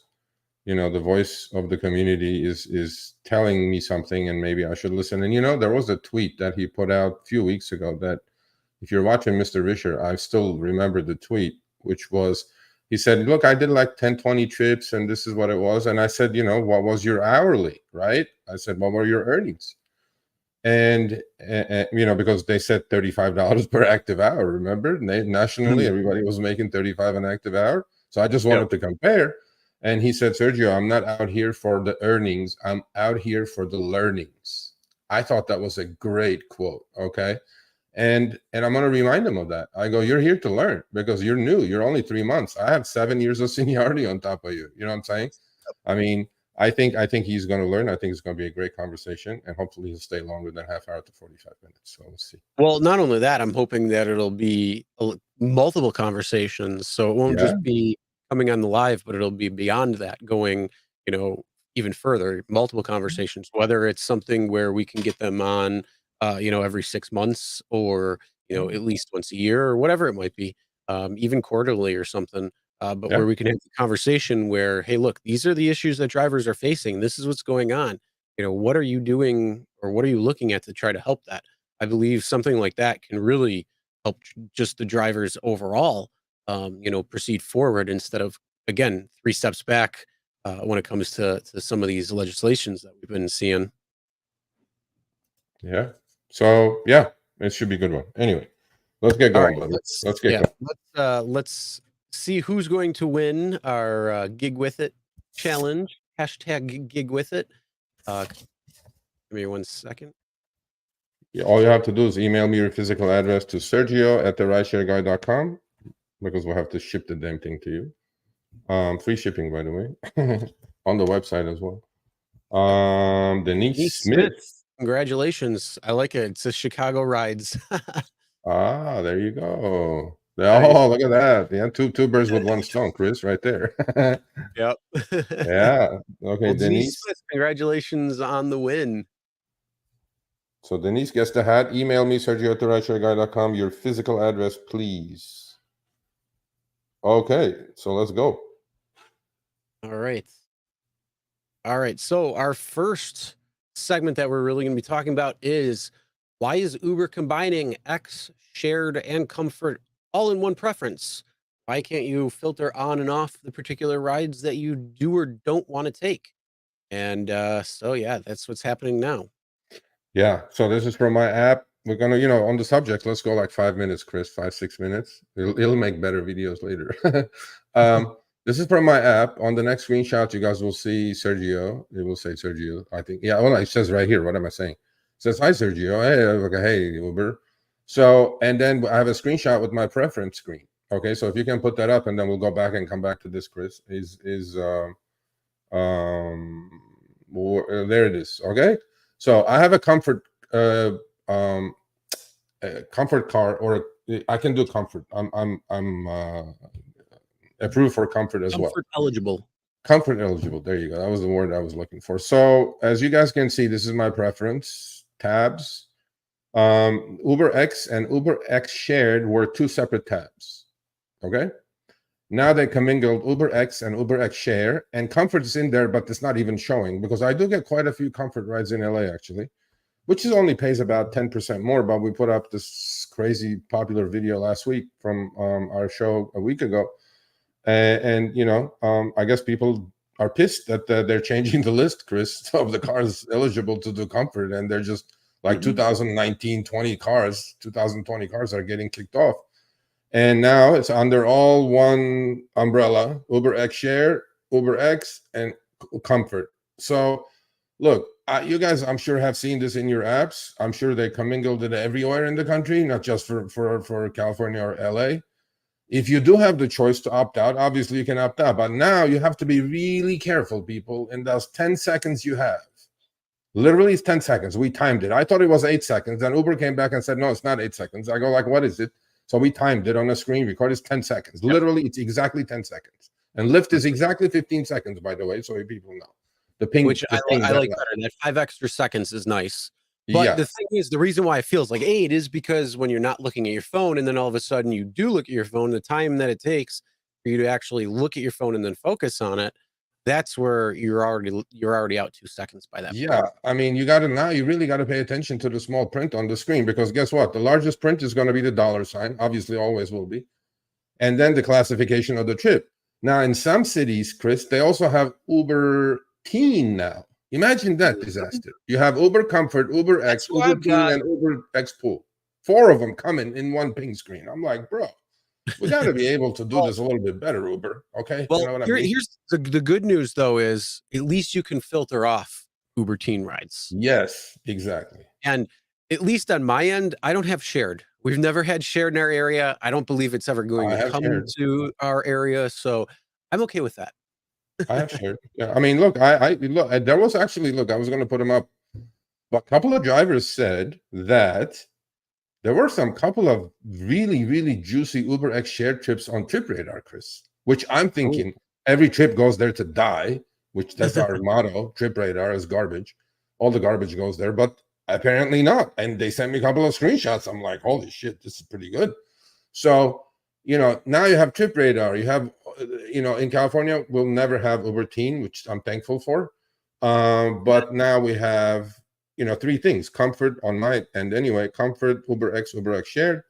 the voice of the community is telling me something, and maybe I should listen. And there was a tweet that he put out a few weeks ago that, if you're watching Mr. Risher, I still remember the tweet, which was, he said, look, I did like 10, 20 trips, and this is what it was. And I said, what was your hourly, right? I said, what were your earnings? And, because they said $35 per active hour, remember? Nationally, everybody was making $35 an active hour. So I just wanted to compare. And he said, Sergio, I'm not out here for the earnings. I'm out here for the learnings. I thought that was a great quote, okay? And I'm going to remind him of that. I go, you're here to learn because you're new. You're only 3 months. I have 7 years of seniority on top of you. You know what I'm saying? I think he's going to learn. I think it's going to be a great conversation, and hopefully he'll stay longer than half hour to 45 minutes. So we'll see. Well, not only that, I'm hoping that it'll be multiple conversations. So it won't just be coming on the live, but it'll be beyond that, going, even further, multiple conversations, whether it's something where we can get them on, every 6 months or, at least once a year or whatever it might be, even quarterly or something. But where we can have the conversation where, hey, look, these are the issues that drivers are facing. This is what's going on. What are you doing or what are you looking at to try to help that? I believe something like that can really help just the drivers overall, proceed forward instead of, again, 3 steps back when it comes to some of these legislations that we've been seeing. Yeah. So, it should be a good one. Anyway, let's get going. Right, let's get going. Let's see who's going to win our Gig With It challenge. Hashtag Gig With It. Give me 1 second. Yeah, all you have to do is email me your physical address to sergio@therideshareguy.com, because we'll have to ship the damn thing to you. Free shipping, by the way, on the website as well. Denise Smith. Congratulations. I like it. It says Chicago Rides. There you go. Oh, look at that. Yeah, two birds with one stone, Chris, right there. Yep. Yeah. Okay, well, Denise. Smith, congratulations on the win. So Denise gets the hat. Email me, sergio@therideshareguy.com, your physical address, please. Okay, so let's go. All right. So our first segment that we're really going to be talking about is, why is Uber combining X, shared, and comfort all in one preference? Why can't you filter on and off the particular rides that you do or don't want to take? And so, yeah, that's what's happening now. Yeah. So this is from my app. We're going to, on the subject, let's go like 5 minutes, Chris, 5-6 minutes. It'll make better videos later. This is from my app. On the next screenshot, you guys will see Sergio. It will say Sergio, I think. Yeah, well, it says right here. What am I saying? It says, hi, Sergio. Hey, Uber. So, and then I have a screenshot with my preference screen. Okay, so if you can put that up, and then we'll go back and come back to this, Chris. There it is. Okay, so I have a comfort car, or I can do comfort. I'm approved for comfort as well. Comfort eligible. There you go. That was the word I was looking for. So as you guys can see, this is my preference tabs. UberX and UberX Shared were 2 separate tabs. Okay. Now they commingled UberX and UberX Share, and comfort is in there, but it's not even showing, because I do get quite a few comfort rides in LA, actually. which is only pays about 10% more. But we put up this crazy popular video last week from our show a week ago. And you know, I guess people are pissed that they're changing the list, Chris, of the cars eligible to do comfort. And they're just like 2019, 20 cars, 2020 cars are getting kicked off. And now it's under all one umbrella, UberX Shared, UberX, and Comfort. So look, you guys, I'm sure have seen this in your apps. I'm sure they commingled it everywhere in the country, not just for California or LA. If you do have the choice to opt out, obviously you can opt out. But now you have to be really careful, people, in those 10 seconds you have. Literally, it's 10 seconds. We timed it. I thought it was 8 seconds. Then Uber came back and said, no, it's not 8 seconds. I go like, what is it? So we timed it on the screen record. It's 10 seconds. Yep. Literally, it's exactly 10 seconds. And Lyft is exactly 15 seconds, by the way, so people know. The ping, which I like better. That 5 extra seconds is nice. But the thing is, the reason why it feels like 8 is because when you're not looking at your phone and then all of a sudden you do look at your phone, the time that it takes for you to actually look at your phone and then focus on it, that's where you're already out 2 seconds by that point. I mean, you really got to pay attention to the small print on the screen, because guess what? The largest print is going to be the $sign, obviously always will be. And then the classification of the trip. Now, in some cities, Chris, they also have Uber Teen now. Imagine that disaster. You have Uber Comfort, UberX, Uber Teen, and UberX Pool. 4 of them coming in one ping screen. I'm like, bro, we got to be able to do this a little bit better, Uber. Okay. Well, you know what I mean? Here's the good news, though, is at least you can filter off Uber Teen rides. Yes, exactly. And at least on my end, I don't have shared. We've never had shared in our area. I don't believe it's ever going to come to our area. So I'm okay with that. I have shared. Yeah, I mean, look, I look. There was actually, look, I was going to put them up. But a couple of drivers said that there were some couple of really, really juicy UberX Shared trips on TripRadar, Chris. Which I'm thinking every trip goes there to die. Which that's our motto. TripRadar is garbage. All the garbage goes there, but apparently not. And they sent me a couple of screenshots. I'm like, holy shit, this is pretty good. So, you know, now you have TripRadar. You have, you know, in California, we'll never have Uber Teen, which I'm thankful for. But now we have, you know, 3 things. Comfort on my end anyway. Comfort, UberX, UberX Shared.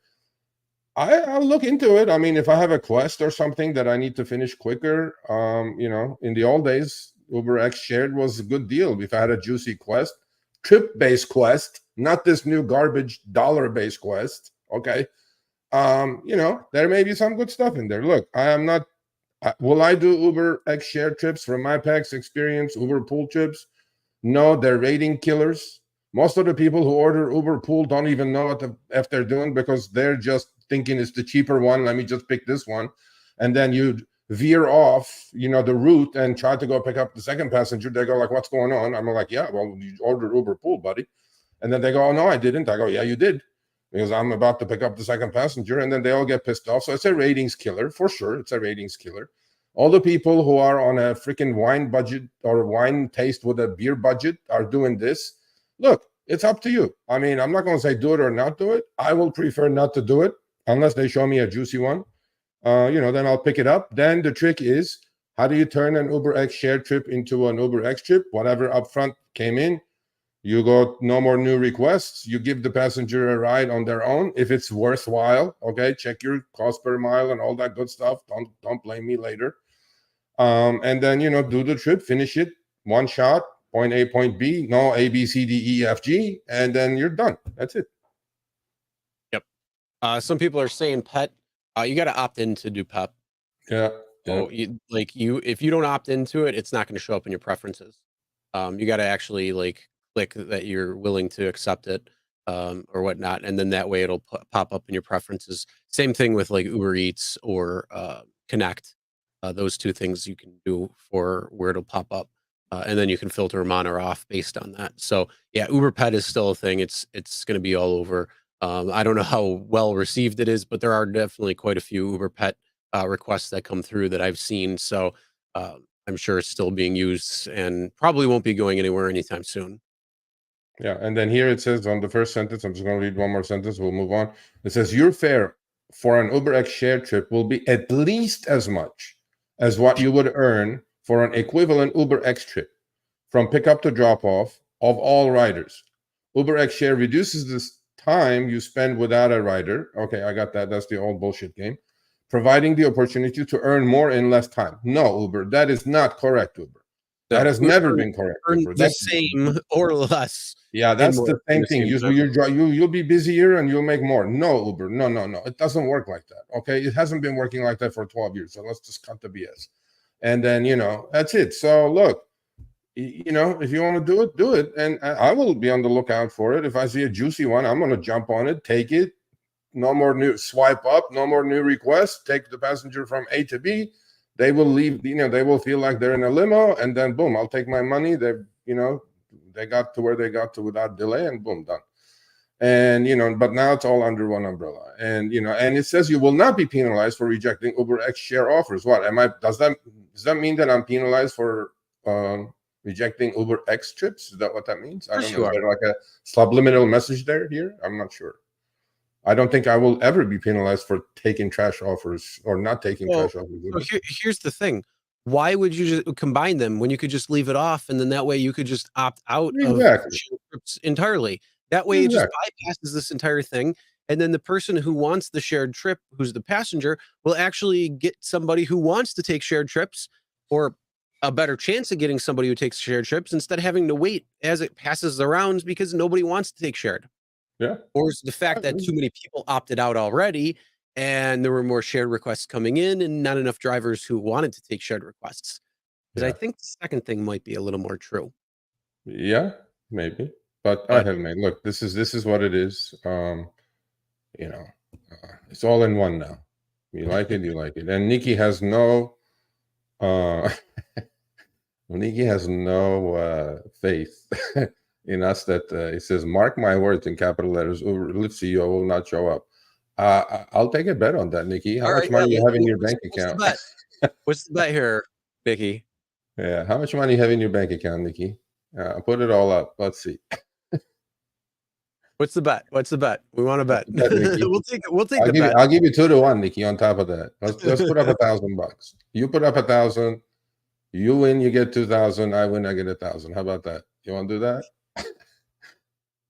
I'll look into it. I mean, if I have a quest or something that I need to finish quicker, you know, in the old days, UberX Shared was a good deal. If I had a juicy quest, trip-based quest, not this new garbage dollar-based quest, okay? You know, there may be some good stuff in there. Look, I am not, will I do UberX Shared trips from my past experience, Uber Pool trips? No, they're rating killers. Most of the people who order Uber Pool don't even know what the F they're doing, because they're just thinking it's the cheaper one. Let me just pick this one. And then you veer off, you know, the route and try to go pick up the second passenger. They go like, what's going on? I'm like, yeah, well, you ordered Uber Pool, buddy. And then they go, oh, no, I didn't. I go, yeah, you did, because I'm about to pick up the second passenger. And then they all get pissed off. So it's a ratings killer for sure. It's a ratings killer. All the people who are on a freaking wine budget or wine taste with a beer budget are doing this. Look, it's up to you. I mean, I'm not going to say do it or not do it. I will prefer not to do it unless they show me a juicy one. You know, then I'll pick it up. Then the trick is, how do you turn an UberX Shared trip into an UberX trip? Whatever upfront came in, you go, no more new requests. You give the passenger a ride on their own if it's worthwhile. Okay, check your cost per mile and all that good stuff. Don't blame me later. And then, you know, do the trip, finish it, one shot, point A, point B, no A, B, C, D, E, F, G, and then you're done. That's it. Yep. Some people are saying pet. You got to opt in to do PEP. Yeah. So if you don't opt into it, it's not going to show up in your preferences. You got to actually like click that you're willing to accept it or whatnot, and then that way it'll pop up in your preferences. Same thing with like Uber Eats or Connect. Those 2 things you can do for where it'll pop up, and then you can filter them on or off based on that. So yeah, Uber Pet is still a thing. It's going to be all over. I don't know how well received it is, but there are definitely quite a few Uber Pet requests that come through that I've seen. So I'm sure it's still being used and probably won't be going anywhere anytime soon. Yeah, and then here it says on the first sentence, I'm just going to read one more sentence, we'll move on. It says, your fare for an UberX Shared trip will be at least as much as what you would earn for an equivalent UberX trip from pickup to drop-off of all riders. UberX Share reduces this time you spend without a rider. Okay, I got that. That's the old bullshit game. Providing the opportunity to earn more in less time. No, Uber, that is not correct, Uber. That has never been correct. Earn Uber. the That's same or less. yeah, that's the same thing. Time. You'll be busier and you'll make more. No, Uber. No. It doesn't work like that. Okay. It hasn't been working like that for 12 years. So let's just cut the BS. And then, that's it. So look, if you want to do it. And I will be on the lookout for it. If I see a juicy one, I'm going to jump on it, take it. No more new swipe up, no more new requests. Take the passenger from A to B. They will leave, they will feel like they're in a limo, and then boom, I'll take my money. They got to where they got to without delay, and boom, done. And but now it's all under one umbrella. And and it says you will not be penalized for rejecting UberX Share offers. What does that mean that I'm penalized for rejecting UberX trips? Is that what that means? I don't know. Is there like a subliminal message here? I'm not sure. I don't think I will ever be penalized for taking trash offers or not taking trash offers. So here's the thing. Why would you just combine them when you could just leave it off, and then that way you could just opt out of shared trips entirely? That way it just bypasses this entire thing. And then the person who wants the shared trip, who's the passenger, will actually get somebody who wants to take shared trips, or a better chance of getting somebody who takes shared trips, instead of having to wait as it passes the rounds because nobody wants to take shared. Yeah. Or is the fact that too many people opted out already and there were more shared requests coming in and not enough drivers who wanted to take shared requests? Because I think the second thing might be a little more true. Yeah, maybe. But I have made, look, this is what it is. It's all in one now. You like it, you like it. And Nikki has no faith in us that it says, mark my words in capital letters, Uber Lyft CEO will not show up. I'll take a bet on that, Nikki. How much money you have in your bank account? What's the bet here, Nikki? Yeah, how much money you have in your bank account, Nikki? Put it all up. Let's see. What's the bet? We want to bet. We'll take the bet. I'll give you 2-1, Nikki, on top of that. Let's put up $1,000. You put up 1,000. You win, you get 2,000. I win, I get 1,000. How about that? You want to do that?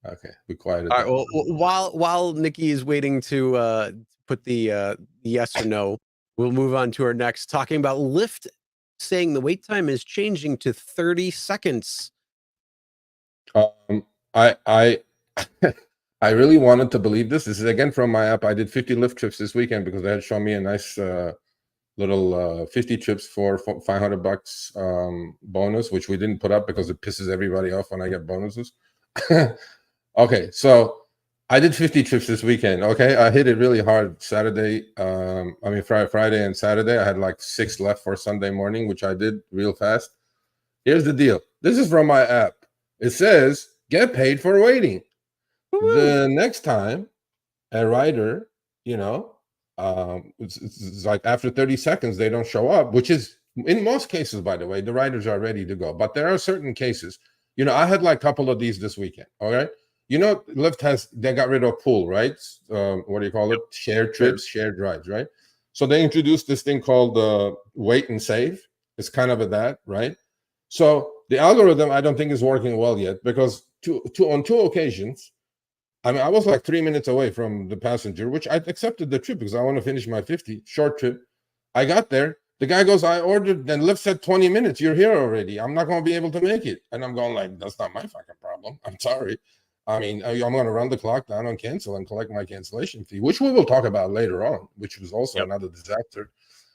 Okay, be quiet. All right. Well, while Nikki is waiting to put the yes or no, we'll move on to our next, talking about Lyft saying the wait time is changing to 30 seconds. I really wanted to believe this. This is again from my app. I did 50 Lyft trips this weekend because they had shown me a nice little 50 trips for $500 bonus, which we didn't put up because it pisses everybody off when I get bonuses. Okay, so I did 50 trips this weekend. Okay, I hit it really hard Saturday. Friday and Saturday. I had like 6 left for Sunday morning, which I did real fast. Here's the deal. This is from my app. It says, get paid for waiting. The next time a rider, it's like after 30 seconds, they don't show up, which is in most cases, by the way, the riders are ready to go. But there are certain cases, I had like a couple of these this weekend. All right. Lyft they got rid of pool, right? What do you call it? Shared trips, shared rides, right? So they introduced this thing called wait and save. It's kind of that, right? So the algorithm, I don't think is working well yet, because on two occasions, I was like 3 minutes away from the passenger, which I accepted the trip because I want to finish my 50 short trip. I got there. The guy goes, I ordered, then Lyft said 20 minutes. You're here already. I'm not going to be able to make it. And I'm going like, that's not my fucking problem. I'm sorry. I'm going to run the clock down on cancel and collect my cancellation fee, which we will talk about later on, which was also another disaster.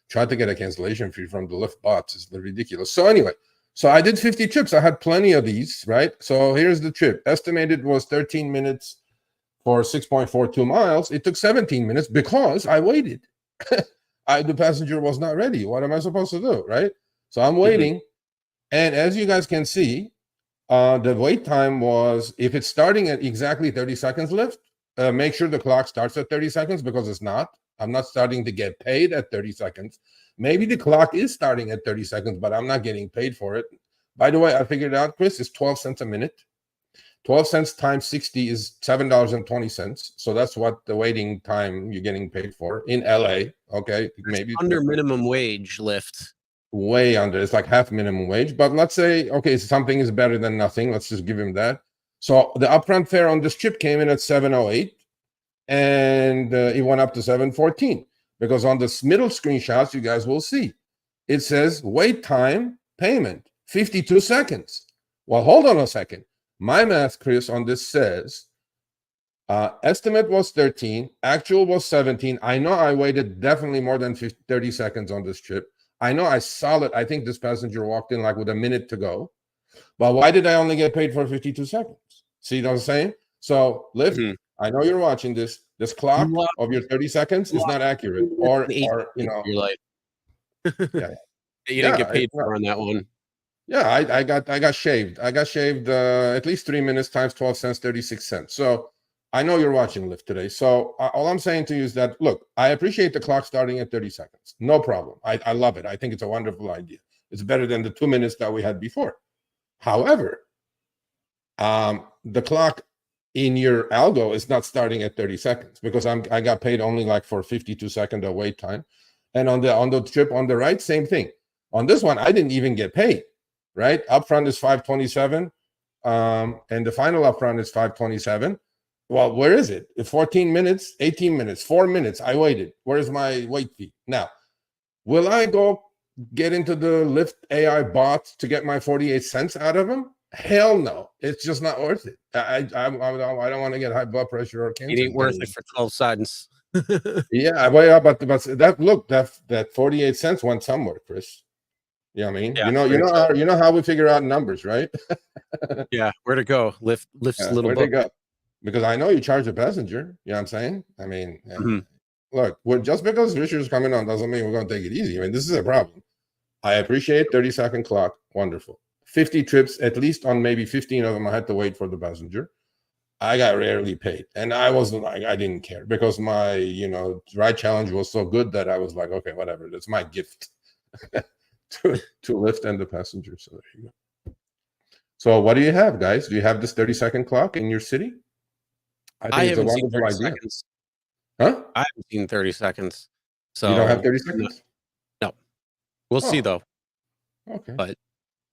Tried to get a cancellation fee from the Lyft bots. It's ridiculous. So anyway, so I did 50 trips. I had plenty of these, right? So here's the trip. Estimated was 13 minutes for 6.42 miles. It took 17 minutes because I waited. The passenger was not ready. What am I supposed to do, right? So I'm waiting. And as you guys can see, the wait time was, if it's starting at exactly 30 seconds Lyft, make sure the clock starts at 30 seconds, because it's not. I'm not starting to get paid at 30 seconds. Maybe the clock is starting at 30 seconds, but I'm not getting paid for it. By the way, I figured out, Chris, it's 12 cents a minute. 12 cents times 60 is $7.20. So that's what the waiting time you're getting paid for in LA. Okay. Maybe under minimum wage, Lyft. Way under. It's like half minimum wage. But let's say, okay, something is better than nothing. Let's just give him that. So the upfront fare on this trip came in at 708, and it went up to 714 because on the middle screenshots, you guys will see it says wait time payment 52 seconds. Well, hold on a second. My math, Chris, on this says estimate was 13, actual was 17. I know I waited definitely more than 30 seconds on this trip. I know I think this passenger walked in like with a minute to go. But why did I only get paid for 52 seconds? See what I'm saying? So, Lyft, I know you're watching this. This clock of your 30 seconds is not accurate. Or you know, you're like, yeah. You didn't get paid for on that one. Yeah, I got shaved. I got shaved at least 3 minutes times 12 cents, 36 cents. So I know you're watching Lyft today. So all I'm saying to you is that, look, I appreciate the clock starting at 30 seconds. No problem. I love it. I think it's a wonderful idea. It's better than the 2 minutes that we had before. However, the clock in your algo is not starting at 30 seconds because I got paid only like for 52 second of wait time. And on the trip on the right, same thing. On this one, I didn't even get paid, right? Upfront is 527, and the final upfront is 527. Well, where is it? 14 minutes, 18 minutes, 4 minutes. I waited. Where's my wait fee? Now, will I go get into the Lyft AI bot to get my 48 cents out of them? Hell no. It's just not worth it. I don't want to get high blood pressure or cancer. It ain't worth it for 12 cents. Yeah, well, but that look, that 48 cents went somewhere, Chris. You know what I mean? Yeah, you know how we figure out numbers, right? Yeah, where to go? Lyft's little where book. they go? Because I know you charge a passenger. You know what I'm saying? I mean, look, just because Richard's coming on doesn't mean we're going to take it easy. I mean, this is a problem. I appreciate 30-second clock. Wonderful. 50 trips, at least on maybe 15 of them, I had to wait for the passenger. I got rarely paid. And I wasn't like, I didn't care because my, ride challenge was so good that I was like, okay, whatever. That's my gift to Lyft and the passenger. So there you go. So what do you have, guys? Do you have this 30-second clock in your city? I think it's a wonderful idea. Seconds. Huh? I haven't seen 30 seconds. So you don't have 30 seconds? No. We'll see though. Okay. But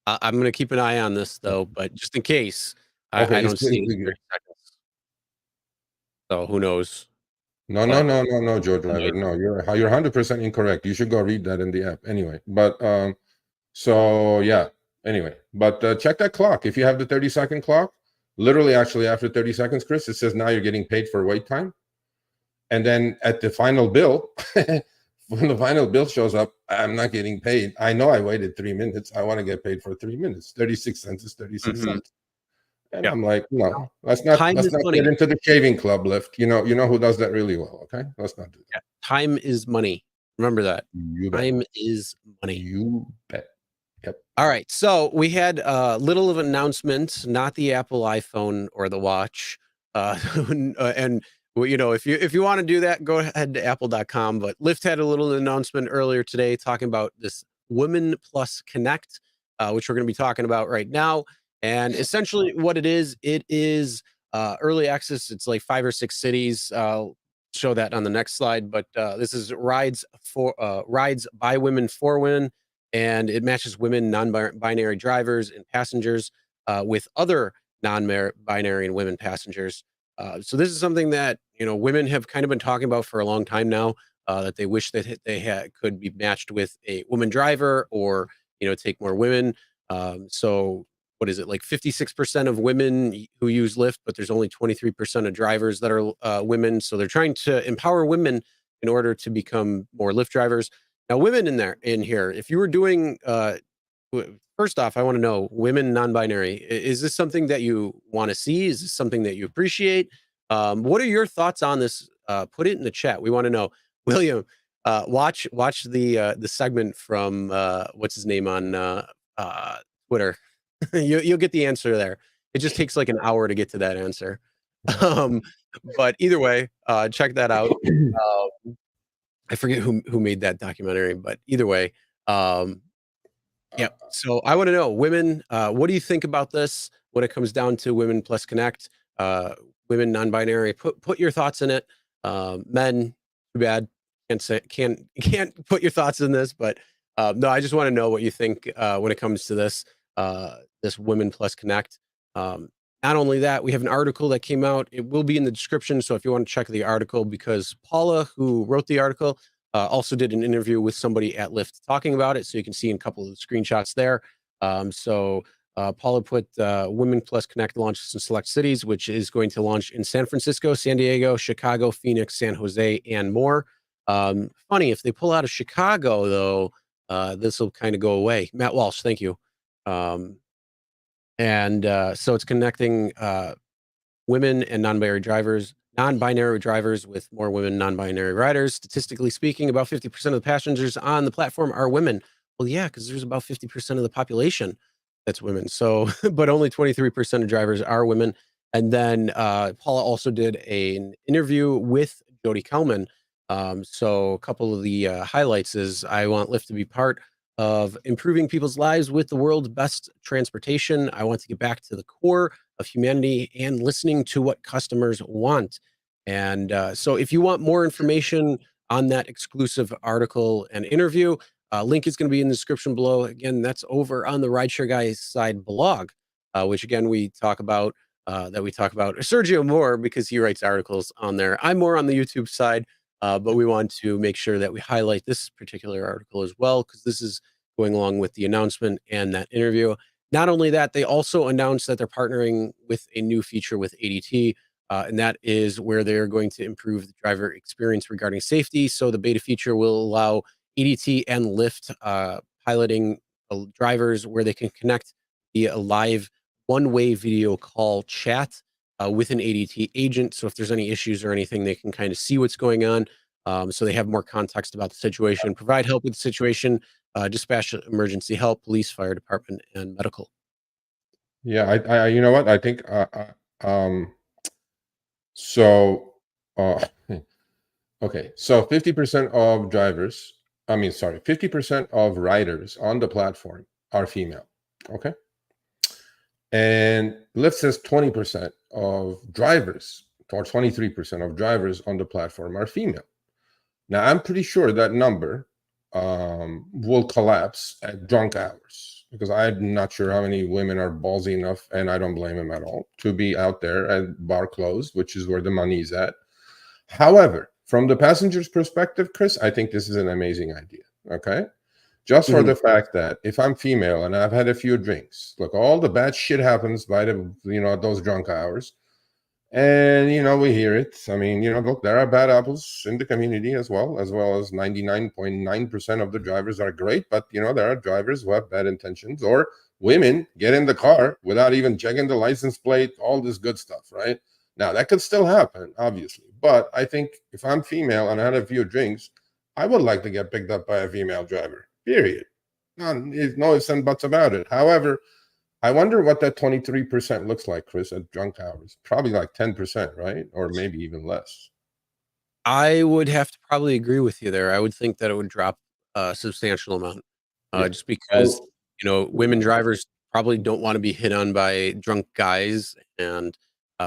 I'm going to keep an eye on this though, but just in case I don't see 30 seconds. So who knows? No, Joe Driver. No, you're 100% incorrect. You should go read that in the app anyway. But so yeah. Anyway, but check that clock. If you have the 30-second clock, literally actually after 30 seconds, Chris, it says now you're getting paid for wait time. And then at the final bill, when the final bill shows up, I'm not getting paid. I know I waited 3 minutes. I want to get paid for 3 minutes. 36 cents is 36 cents. And I'm like, no, let's not get into the shaving club, Lyft. You know who does that really well, okay? Let's not do that. Time is money. Remember that. Time is money. You bet. Yep. All right. So we had a little of an announcement, not the Apple iPhone or the watch. And if you want to do that, go ahead to apple.com. But Lyft had a little announcement earlier today talking about this Women Plus Connect, which we're going to be talking about right now. And essentially what it is early access. It's like 5 or 6 cities. I'll show that on the next slide. But this is rides by women for women. And it matches women, non-binary drivers and passengers with other non-binary and women passengers. So this is something that, women have kind of been talking about for a long time now, that they wish that they could be matched with a woman driver or, take more women. So what is it, like 56% of women who use Lyft, but there's only 23% of drivers that are women. So they're trying to empower women in order to become more Lyft drivers. Now, women in here, if you were doing, first off, I want to know, women, non-binary, is this something that you want to see? Is this something that you appreciate? What are your thoughts on this? Put it in the chat. We want to know. William, watch the segment from what's his name on Twitter. You'll get the answer there. It just takes like an hour to get to that answer. But either way, check that out. I forget who made that documentary, but either way, yeah. So I want to know, women, what do you think about this when it comes down to Women Plus Connect? Women, non-binary, put your thoughts in it. Men, too bad, can't put your thoughts in this, but no, I just want to know what you think when it comes to this Women Plus Connect. Not only that, we have an article that came out. It will be in the description. So if you want to check the article, because Paula, who wrote the article, also did an interview with somebody at Lyft talking about it. So you can see in a couple of the screenshots there. Paula put Women Plus Connect launches in select cities, which is going to launch in San Francisco, San Diego, Chicago, Phoenix, San Jose, and more. Funny, if they pull out of Chicago, though, this will kind of go away. Matt Walsh, thank you. So it's connecting women and non-binary drivers with more women non-binary riders. Statistically speaking, about 50% of the passengers on the platform are women. Well, yeah, because there's about 50% of the population that's women. So, but only 23% of drivers are women. And then Paula also did an interview with Jody Kelman. So a couple of the highlights is I want Lyft to be part of improving people's lives with the world's best transportation. I want to get back to the core of humanity and listening to what customers want. And so if you want more information on that exclusive article and interview, link is going to be in the description below. Again, that's over on the Rideshare Guys side blog, which again, we talk about Sergio more because he writes articles on there. I'm more on the YouTube side, but we want to make sure that we highlight this particular article as well, because this is going along with the announcement and that interview. Not only that, they also announced that they're partnering with a new feature with ADT, and that is where they're going to improve the driver experience regarding safety. So the beta feature will allow ADT and Lyft piloting drivers where they can connect via a live one-way video call chat with an ADT agent. So if there's any issues or anything, they can kind of see what's going on. So they have more context about the situation, provide help with the situation, dispatch emergency help, police, fire department, and medical. Yeah, I you know what? I think so okay. So 50% of drivers, 50% of riders on the platform are female. Okay. And Lyft says 20% of drivers or 23% of drivers on the platform are female. Now, I'm pretty sure that number will collapse at drunk hours, because I'm not sure how many women are ballsy enough, and I don't blame them at all, to be out there at bar closed, which is where the money is at. However, from the passenger's perspective, Chris, I think this is an amazing idea. Okay. Just for the fact that if I'm female and I've had a few drinks, look, all the bad shit happens by those drunk hours. And, we hear it. I mean, look, there are bad apples in the community as well as 99.9% of the drivers are great. But, there are drivers who have bad intentions, or women get in the car without even checking the license plate, all this good stuff, right? Now, that could still happen, obviously. But I think if I'm female and I had a few drinks, I would like to get picked up by a female driver, period. No ifs and buts about it. However, I wonder what that 23% looks like, Chris, at drunk hours. Probably like 10%, right? Or maybe even less. I would have to probably agree with you there. I would think that it would drop a substantial amount, just because, women drivers probably don't want to be hit on by drunk guys and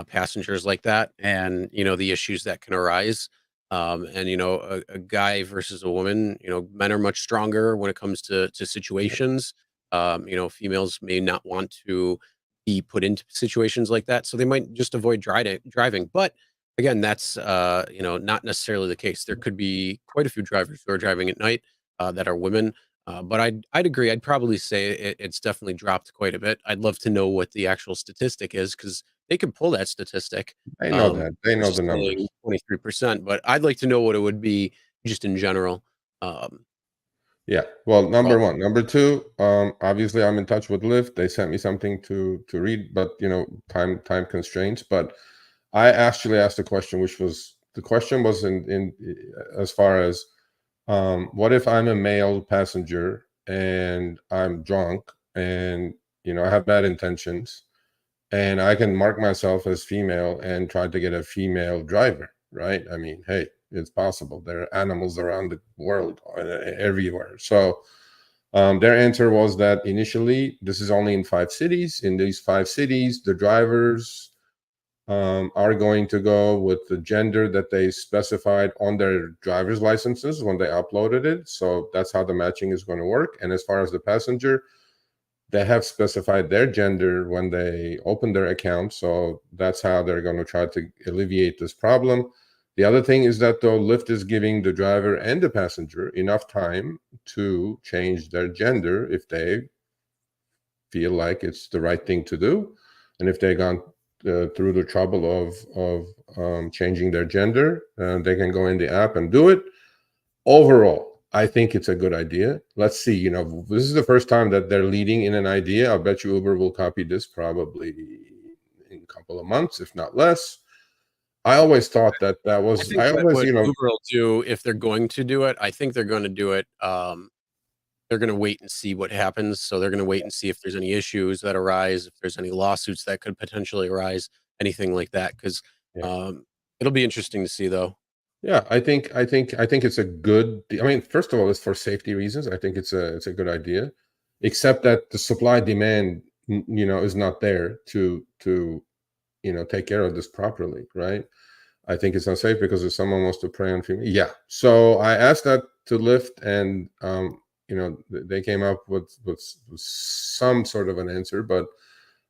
passengers like that, and, the issues that can arise. A guy versus a woman, men are much stronger when it comes to situations. Females may not want to be put into situations like that, so they might just avoid driving. But again, that's not necessarily the case. There could be quite a few drivers who are driving at night that are women. But I'd agree. I'd probably say it's definitely dropped quite a bit. I'd love to know what the actual statistic is, because they could pull that statistic. They know that. They know the numbers. 23%, but I'd like to know what it would be just in general. Yeah. Well, number one. Number two, obviously I'm in touch with Lyft. They sent me something to read, but time constraints. But I actually asked a question, the question was in as far as what if I'm a male passenger and I'm drunk and I have bad intentions, and I can mark myself as female and try to get a female driver, right? I mean, hey, it's possible. There are animals around the world, everywhere. So their answer was that initially this is only in 5 cities. In these 5 cities, the drivers are going to go with the gender that they specified on their driver's licenses when they uploaded it. So that's how the matching is going to work. And as far as the passenger, they have specified their gender when they open their account, so that's how they're going to try to alleviate this problem. The other thing is that though Lyft is giving the driver and the passenger enough time to change their gender if they feel like it's the right thing to do, and if they've gone through the trouble of changing their gender, they can go in the app and do it. Overall, I think it's a good idea. Let's see, you know, this is the first time that they're leading in an idea. I'll bet you Uber will copy this probably in a couple of months, if not less. I always thought that was, I always, what you know, Uber will do if they're going to do it, I think they're going to do it. They're going to wait and see what happens. So they're going to wait and see if there's any issues that arise, if there's any lawsuits that could potentially arise, anything like that. Because it'll be interesting to see, though. Yeah, I think it's a good. I mean, first of all, it's for safety reasons. I think it's a good idea, except that the supply demand, you know, is not there to you know, take care of this properly, right? I think it's unsafe because if someone wants to prey on female, yeah. So I asked that to Lyft, and you know, they came up with some sort of an answer, but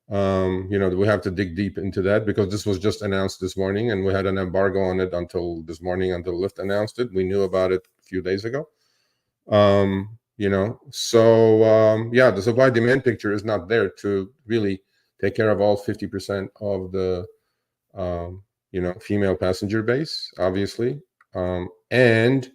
you know, we have to dig deep into that because this was just announced this morning, and we had an embargo on it until this morning, until Lyft announced it. We knew about it a few days ago. You know, so yeah, the supply demand picture is not there to really take care of all 50% of the you know, female passenger base, obviously. And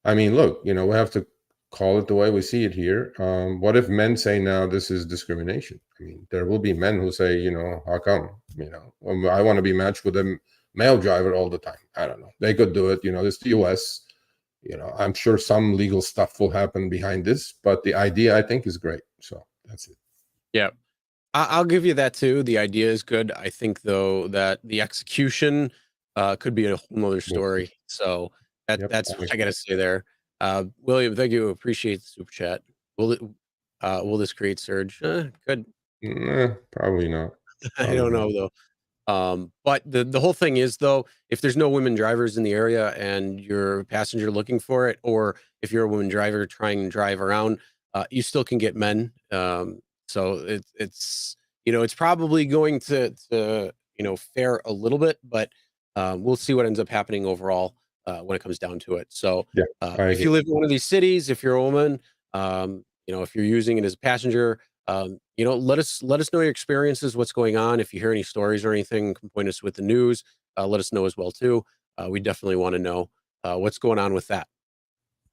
I mean, look, you know, we have to call it the way we see it here. What if men say now this is discrimination? I mean, there will be men who say, you know, how come? You know, I want to be matched with a male driver all the time. I don't know. They could do it. You know, it's the US. You know, I'm sure some legal stuff will happen behind this, but the idea, I think, is great. So that's it. Yeah. I'll give you that too. The idea is good. I think though that the execution could be a whole nother story. So that's what I gotta say there. William, thank you. Appreciate the super chat. Will this create surge? Good. Probably not. I don't know though. But the whole thing is though, if there's no women drivers in the area and you're a passenger looking for it, or if you're a woman driver trying to drive around, you still can get men. So it's you know, it's probably going to you know, fare a little bit, but we'll see what ends up happening overall when it comes down to it. So yeah, if you live in one of these cities, if you're a woman, you know, if you're using it as a passenger, you know, let us know your experiences, what's going on. If you hear any stories or anything, can point us with the news. Let us know as well too. We definitely want to know what's going on with that.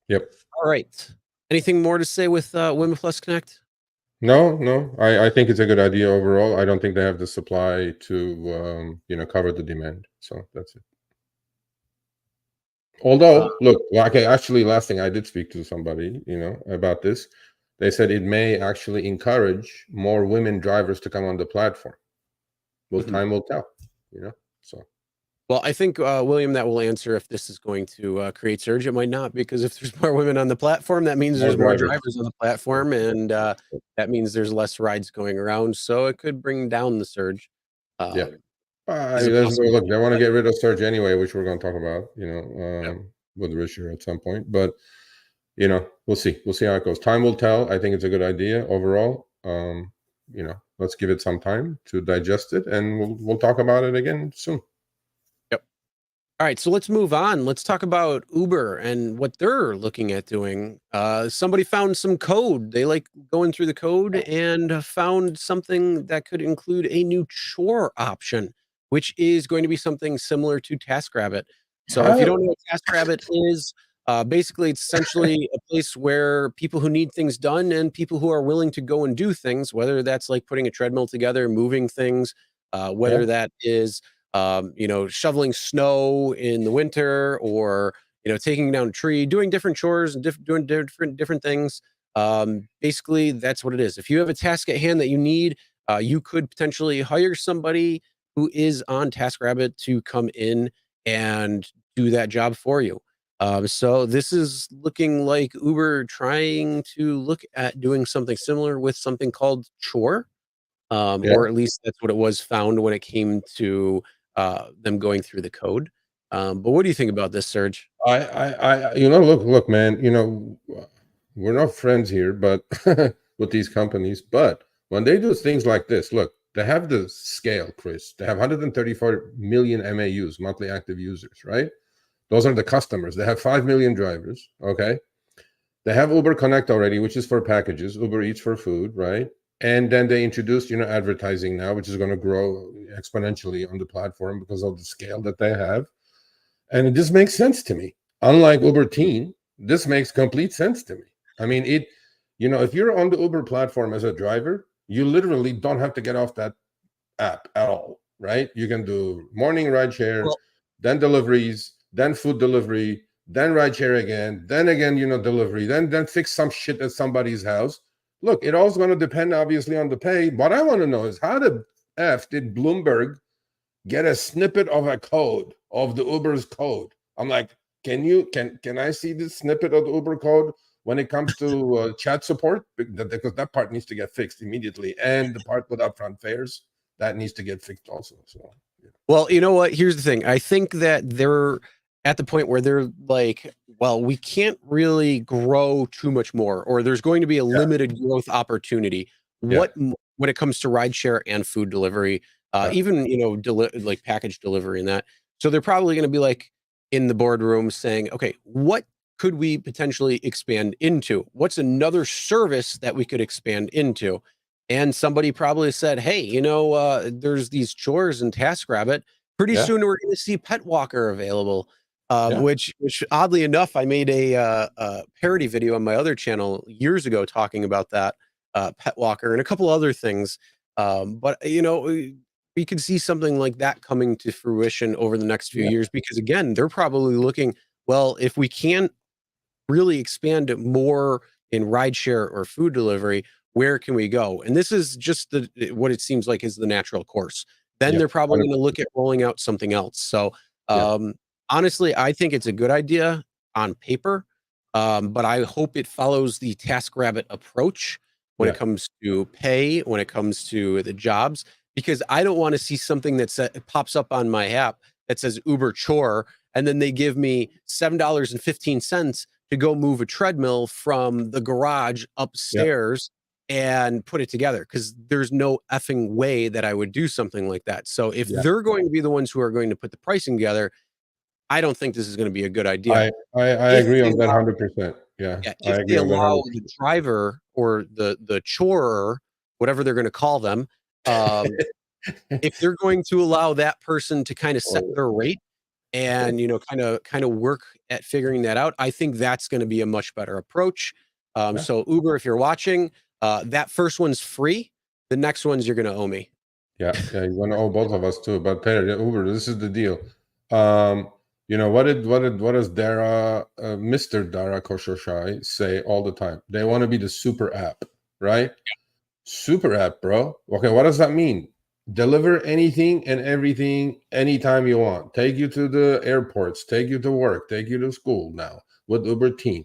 Yep. All right. Anything more to say with Women Plus Connect? No. I think it's a good idea overall. I don't think they have the supply to you know, cover the demand. So that's it. Although, look, okay, actually, last thing, I did speak to somebody, you know, about this. They said it may actually encourage more women drivers to come on the platform. Well, time will tell, you know. So. Well, I think, William, that will answer if this is going to create surge. It might not, because if there's more women on the platform, that means there's more drivers on the platform, and that means there's less rides going around. So it could bring down the surge. Yeah. Look, they want to get rid of surge anyway, which we're going to talk about, you know, with Richard at some point. But, you know, we'll see. We'll see how it goes. Time will tell. I think it's a good idea overall. You know, let's give it some time to digest it, and we'll talk about it again soon. All right, so let's move on. Let's talk about Uber and what they're looking at doing. Somebody found some code. They like going through the code and found something that could include a new chore option, which is going to be something similar to TaskRabbit. So if you don't know what TaskRabbit is, basically it's essentially a place where people who need things done and people who are willing to go and do things, whether that's like putting a treadmill together, moving things, whether that is you know, shoveling snow in the winter, or, you know, taking down a tree, doing different chores and doing different things. Basically, that's what it is. If you have a task at hand that you need, you could potentially hire somebody who is on TaskRabbit to come in and do that job for you. So this is looking like Uber trying to look at doing something similar with something called Chore, or at least that's what it was found when it came to them going through the code. But what do you think about this, Serge? You know, look, man, you know, we're not friends here, but with these companies. But when they do things like this, look, they have the scale, Chris. They have 134 million MAUs, monthly active users, right? Those are the customers. They have 5 million drivers, okay? They have Uber Connect already, which is for packages, Uber Eats for food, right? And then they introduced, advertising now, which is going to grow exponentially on the platform because of the scale that they have. And it just makes sense to me. Unlike Uber Teen, this makes complete sense to me. I mean, if you're on the Uber platform as a driver, you literally don't have to get off that app at all, right? You can do morning ride share, then deliveries, then food delivery, then ride share again, delivery, then fix some shit at somebody's house. Look, it all's going to depend obviously on the pay. What I want to know is how the F did Bloomberg get a snippet of a code of the Uber's code? I'm like, can I see this snippet of the Uber code when it comes to chat support? Because that part needs to get fixed immediately, and the part with upfront fares, that needs to get fixed also. So, well, you know what? Here's the thing. I think that they're at the point where they're like, well, we can't really grow too much more, or there's going to be a limited growth opportunity. When it comes to rideshare and food delivery, even like package delivery and that. So they're probably going to be like in the boardroom saying, okay, what could we potentially expand into? What's another service that we could expand into? And somebody probably said, hey, there's these Chores and TaskRabbit. Pretty soon we're going to see Pet Walker available, which oddly enough, I made a parody video on my other channel years ago talking about that, Pet Walker and a couple other things. But, we could see something like that coming to fruition over the next few years, because again, they're probably looking, well, if we can't really expand more in rideshare or food delivery, where can we go? And this is just what it seems like is the natural course. Then they're probably going to look at rolling out something else. So honestly, I think it's a good idea on paper, but I hope it follows the TaskRabbit approach when it comes to pay, when it comes to the jobs, because I don't want to see something that pops up on my app that says Uber Chore, and then they give me $7.15 to go move a treadmill from the garage upstairs and put it together, because there's no effing way that I would do something like that. So if they're going to be the ones who are going to put the pricing together, I don't think this is going to be a good idea. I agree on that 100%. If they allow the driver or the chorer, whatever they're going to call them, if they're going to allow that person to kind of set their rate and kind of work at figuring that out, I think that's going to be a much better approach. So Uber, if you're watching, that first one's free. The next ones you're going to owe me. You're going to owe both of us too. But Uber, this is the deal. What does Dara, Mr. Dara Khosrowshahi say all the time? They want to be the super app, right? Super app, bro. Okay, what does that mean? Deliver anything and everything anytime you want. Take you to the airports, take you to work, take you to school now with Uber Teen.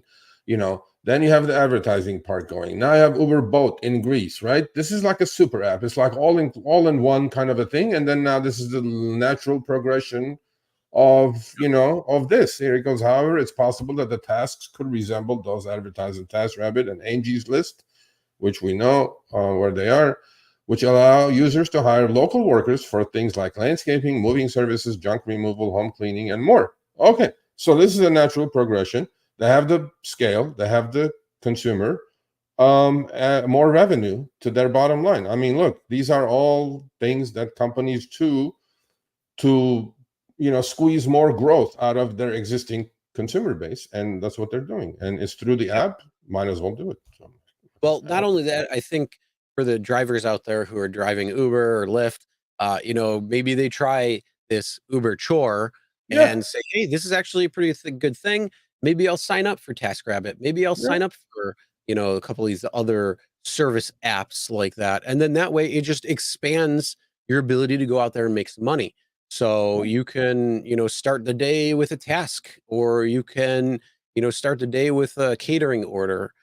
Then you have the advertising part going. Now you have Uber Boat in Greece, right? This is like a super app. It's like all in one kind of a thing. And then now this is the natural progression of this. Here it goes. However, it's possible that the tasks could resemble those advertised in TaskRabbit and Angie's List, which we know where they are, which allow users to hire local workers for things like landscaping, moving services, junk removal, home cleaning, and more. Okay, so this is a natural progression. They have the scale, they have the consumer, more revenue to their bottom line. I mean, look, these are all things that companies to squeeze more growth out of their existing consumer base, and that's what they're doing. And it's through the app. Might as well do it. So, well, not only that, I think for the drivers out there who are driving Uber or Lyft, maybe they try this Uber Chore and say, hey, this is actually a pretty good thing. Maybe I'll sign up for TaskRabbit. Maybe I'll sign up for, a couple of these other service apps like that. And then that way it just expands your ability to go out there and make some money. So you can, start the day with a task, or you can, start the day with a catering order,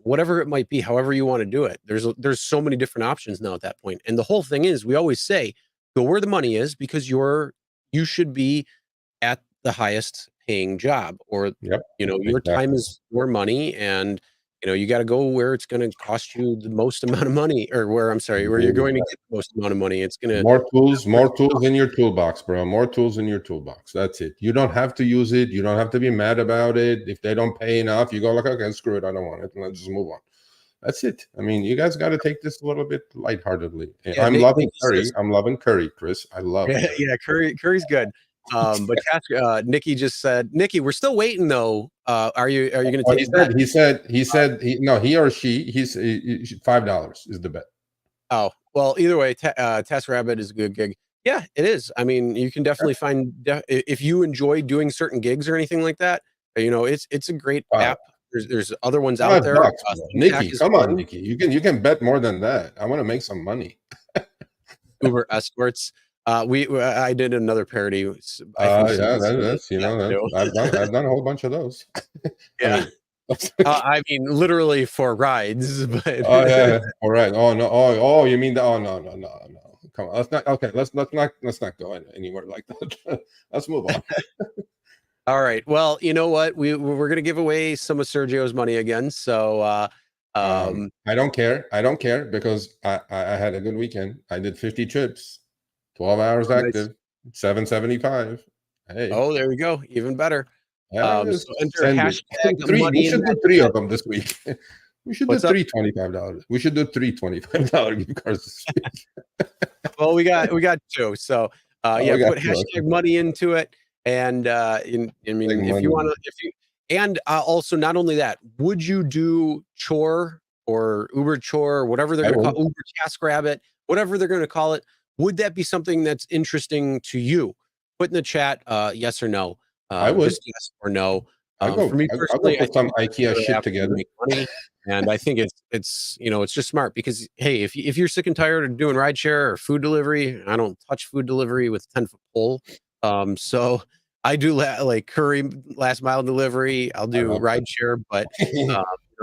whatever it might be, however you want to do it. There's so many different options now at that point. And the whole thing is, we always say, go where the money is, because you should be at the highest paying job, or, your time is your money. And you got to go where it's going to cost you the most amount of money, or where you're going to get the most amount of money. It's going to more tools in your toolbox, bro. More tools in your toolbox. That's it. You don't have to use it. You don't have to be mad about it. If they don't pay enough, you go like, okay, screw it. I don't want it. Let's just move on. That's it. I mean, you guys got to take this a little bit lightheartedly. Yeah, I'm loving curry. I'm loving curry, Chris. I love curry. Yeah, curry's good. But Nikki just said, Nikki, we're still waiting though. Are you going to take? He or she. He's $5 is the bet. Oh well, either way, TaskRabbit is a good gig. Yeah, it is. I mean, you can definitely find if you enjoy doing certain gigs or anything like that. It's a great app. There's other ones out there. Nikki, come on, Nikki. You can bet more than that. I want to make some money. Uber escorts. I did another parody. I've done a whole bunch of those. Yeah. I mean, literally for rides, but all right. Oh no. Oh, you mean that? Oh no. Come on. Let's not go anywhere like that. Let's move on. All right. Well, you know what? We're gonna give away some of Sergio's money again. So I don't care because I had a good weekend. I did 50 trips, 12 hours active, 775. Hey. Oh, there we go. Even better. So enter hashtag money. We should do 3 of them this week. We should do $325. We should do $325 gift cards this week. Well, we got 2. So put hashtag money into it. And if you want to, and also not only that, would you do chore or Uber chore, or whatever they're going to call Uber TaskRabbit, whatever they're going to call it? Would that be something that's interesting to you? Put in the chat, yes or no. I would. Just yes or no. For me personally, I put some IKEA shit together. And I think it's just smart because, hey, if you're sick and tired of doing rideshare or food delivery, I don't touch food delivery with a 10-foot pole. So I do like curry last mile delivery. I'll do rideshare, but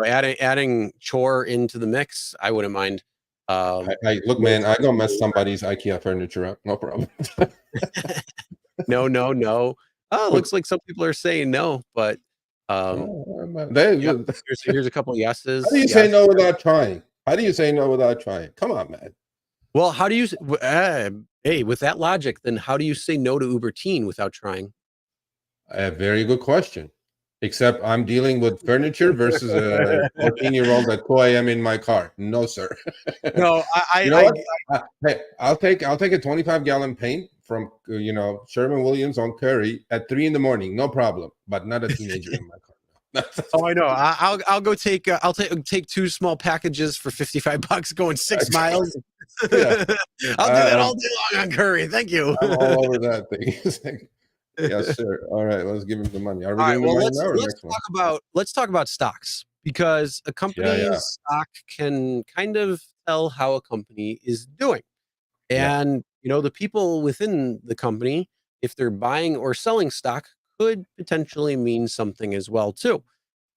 adding chore into the mix, I wouldn't mind. Look, man, I go mess somebody's IKEA furniture up. No problem. No. Oh, looks like some people are saying no, but here's a couple of yeses. How do you say no without trying? Come on, man. Well, how do you hey, with that logic, then how do you say no to Uber Teen without trying? A very good question. Except I'm dealing with furniture versus a 14-year-old at 2 a.m. in my car. No, sir. No, hey, I'll take a 25-gallon paint from Sherwin-Williams on Curry at 3 in the morning. No problem, but not a teenager in my car. Oh, I know. I'll go take. I'll take 2 small packages for $55, going 6 miles. Yeah. I'll do that all day long on Curry. Thank you. I'm all over that thing. Yes, sir. All right, let's give him the money. Are we giving the money now or next one? Let's talk about stocks, because a company's stock can kind of tell how a company is doing. And the people within the company, if they're buying or selling stock, could potentially mean something as well too.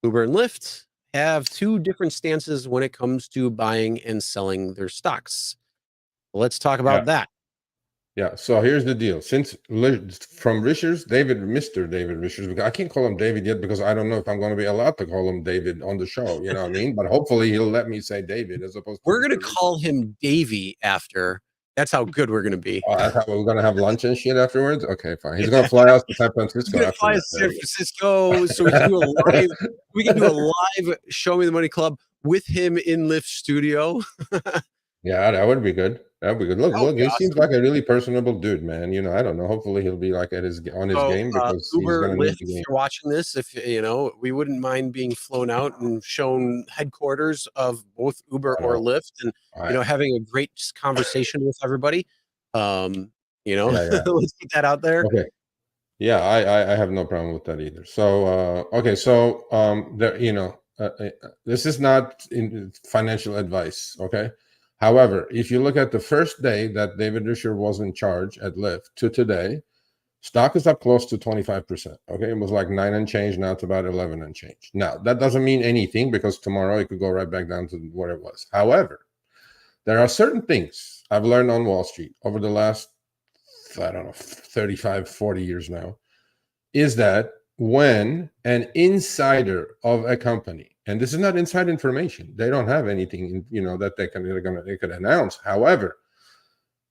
Uber and Lyft have 2 different stances when it comes to buying and selling their stocks. Let's talk about that. Yeah, so here's the deal. Since from Mr. David Richards, because I can't call him David yet because I don't know if I'm going to be allowed to call him David on the show. You know what I mean? But hopefully he'll let me say David as opposed to. We're going to call him Davey after. That's how good we're going to be. I thought we were going to have lunch and shit afterwards. Okay, fine. He's going to fly out to San Francisco. He's going to fly to San Francisco, so we can do a live Show Me the Money Club with him in Lyft studio. Yeah, that would be good. That would be good. Look, he seems like a really personable dude, man. I don't know. Hopefully he'll be like on his game because Uber, Lyft, if you're watching this, if we wouldn't mind being flown out and shown headquarters of both Uber or Lyft, and having a great conversation with everybody. Let's put that out there. Okay. Yeah, I have no problem with that either. So this is not financial advice, okay? However, if you look at the first day that David Risher was in charge at Lyft to today, stock is up close to 25%. Okay, it was like 9 and change, now it's about 11 and change. Now, that doesn't mean anything because tomorrow it could go right back down to what it was. However, there are certain things I've learned on Wall Street over the last, 35, 40 years now, is that when an insider of a company, and this is not inside information, they don't have anything, that they could announce. However,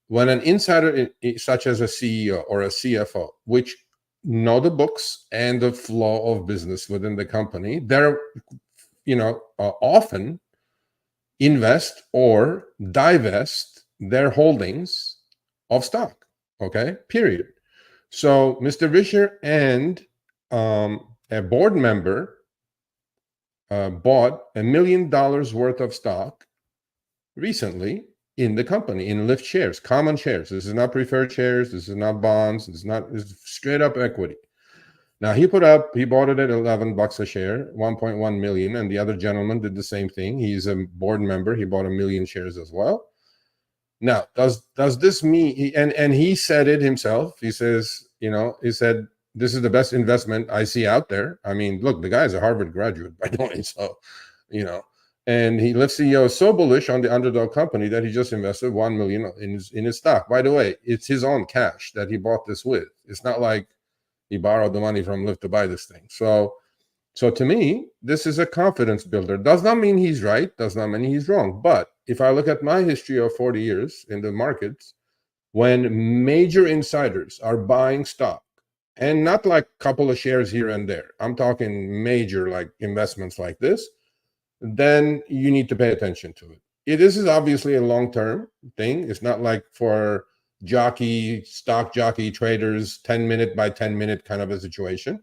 when an insider, such as a CEO or a CFO, which know the books and the flow of business within the company, they're, often invest or divest their holdings of stock. Okay, period. So Mr. Vischer and a board member bought $1 million worth of stock recently in the company, in Lyft shares, common shares. This is not preferred shares. This is not bonds. This is straight up equity. Now he bought it at $11 a share, 1.1 million, and the other gentleman did the same thing. He's a board member. He bought 1 million shares as well. Now, does this mean, and he said it himself, he says, he said, this is the best investment I see out there. I mean, look, the guy's a Harvard graduate, by the way, so, and Lyft CEO is so bullish on the underdog company that he just invested 1 million in his stock. By the way, it's his own cash that he bought this with. It's not like he borrowed the money from Lyft to buy this thing. So to me, this is a confidence builder. Does not mean he's right, does not mean he's wrong. But if I look at my history of 40 years in the markets, when major insiders are buying stock, and not like a couple of shares here and there, I'm talking major like investments like this, then you need to pay attention to it. This is obviously a long-term thing. It's not like for stock jockey traders, 10-minute by 10-minute kind of a situation.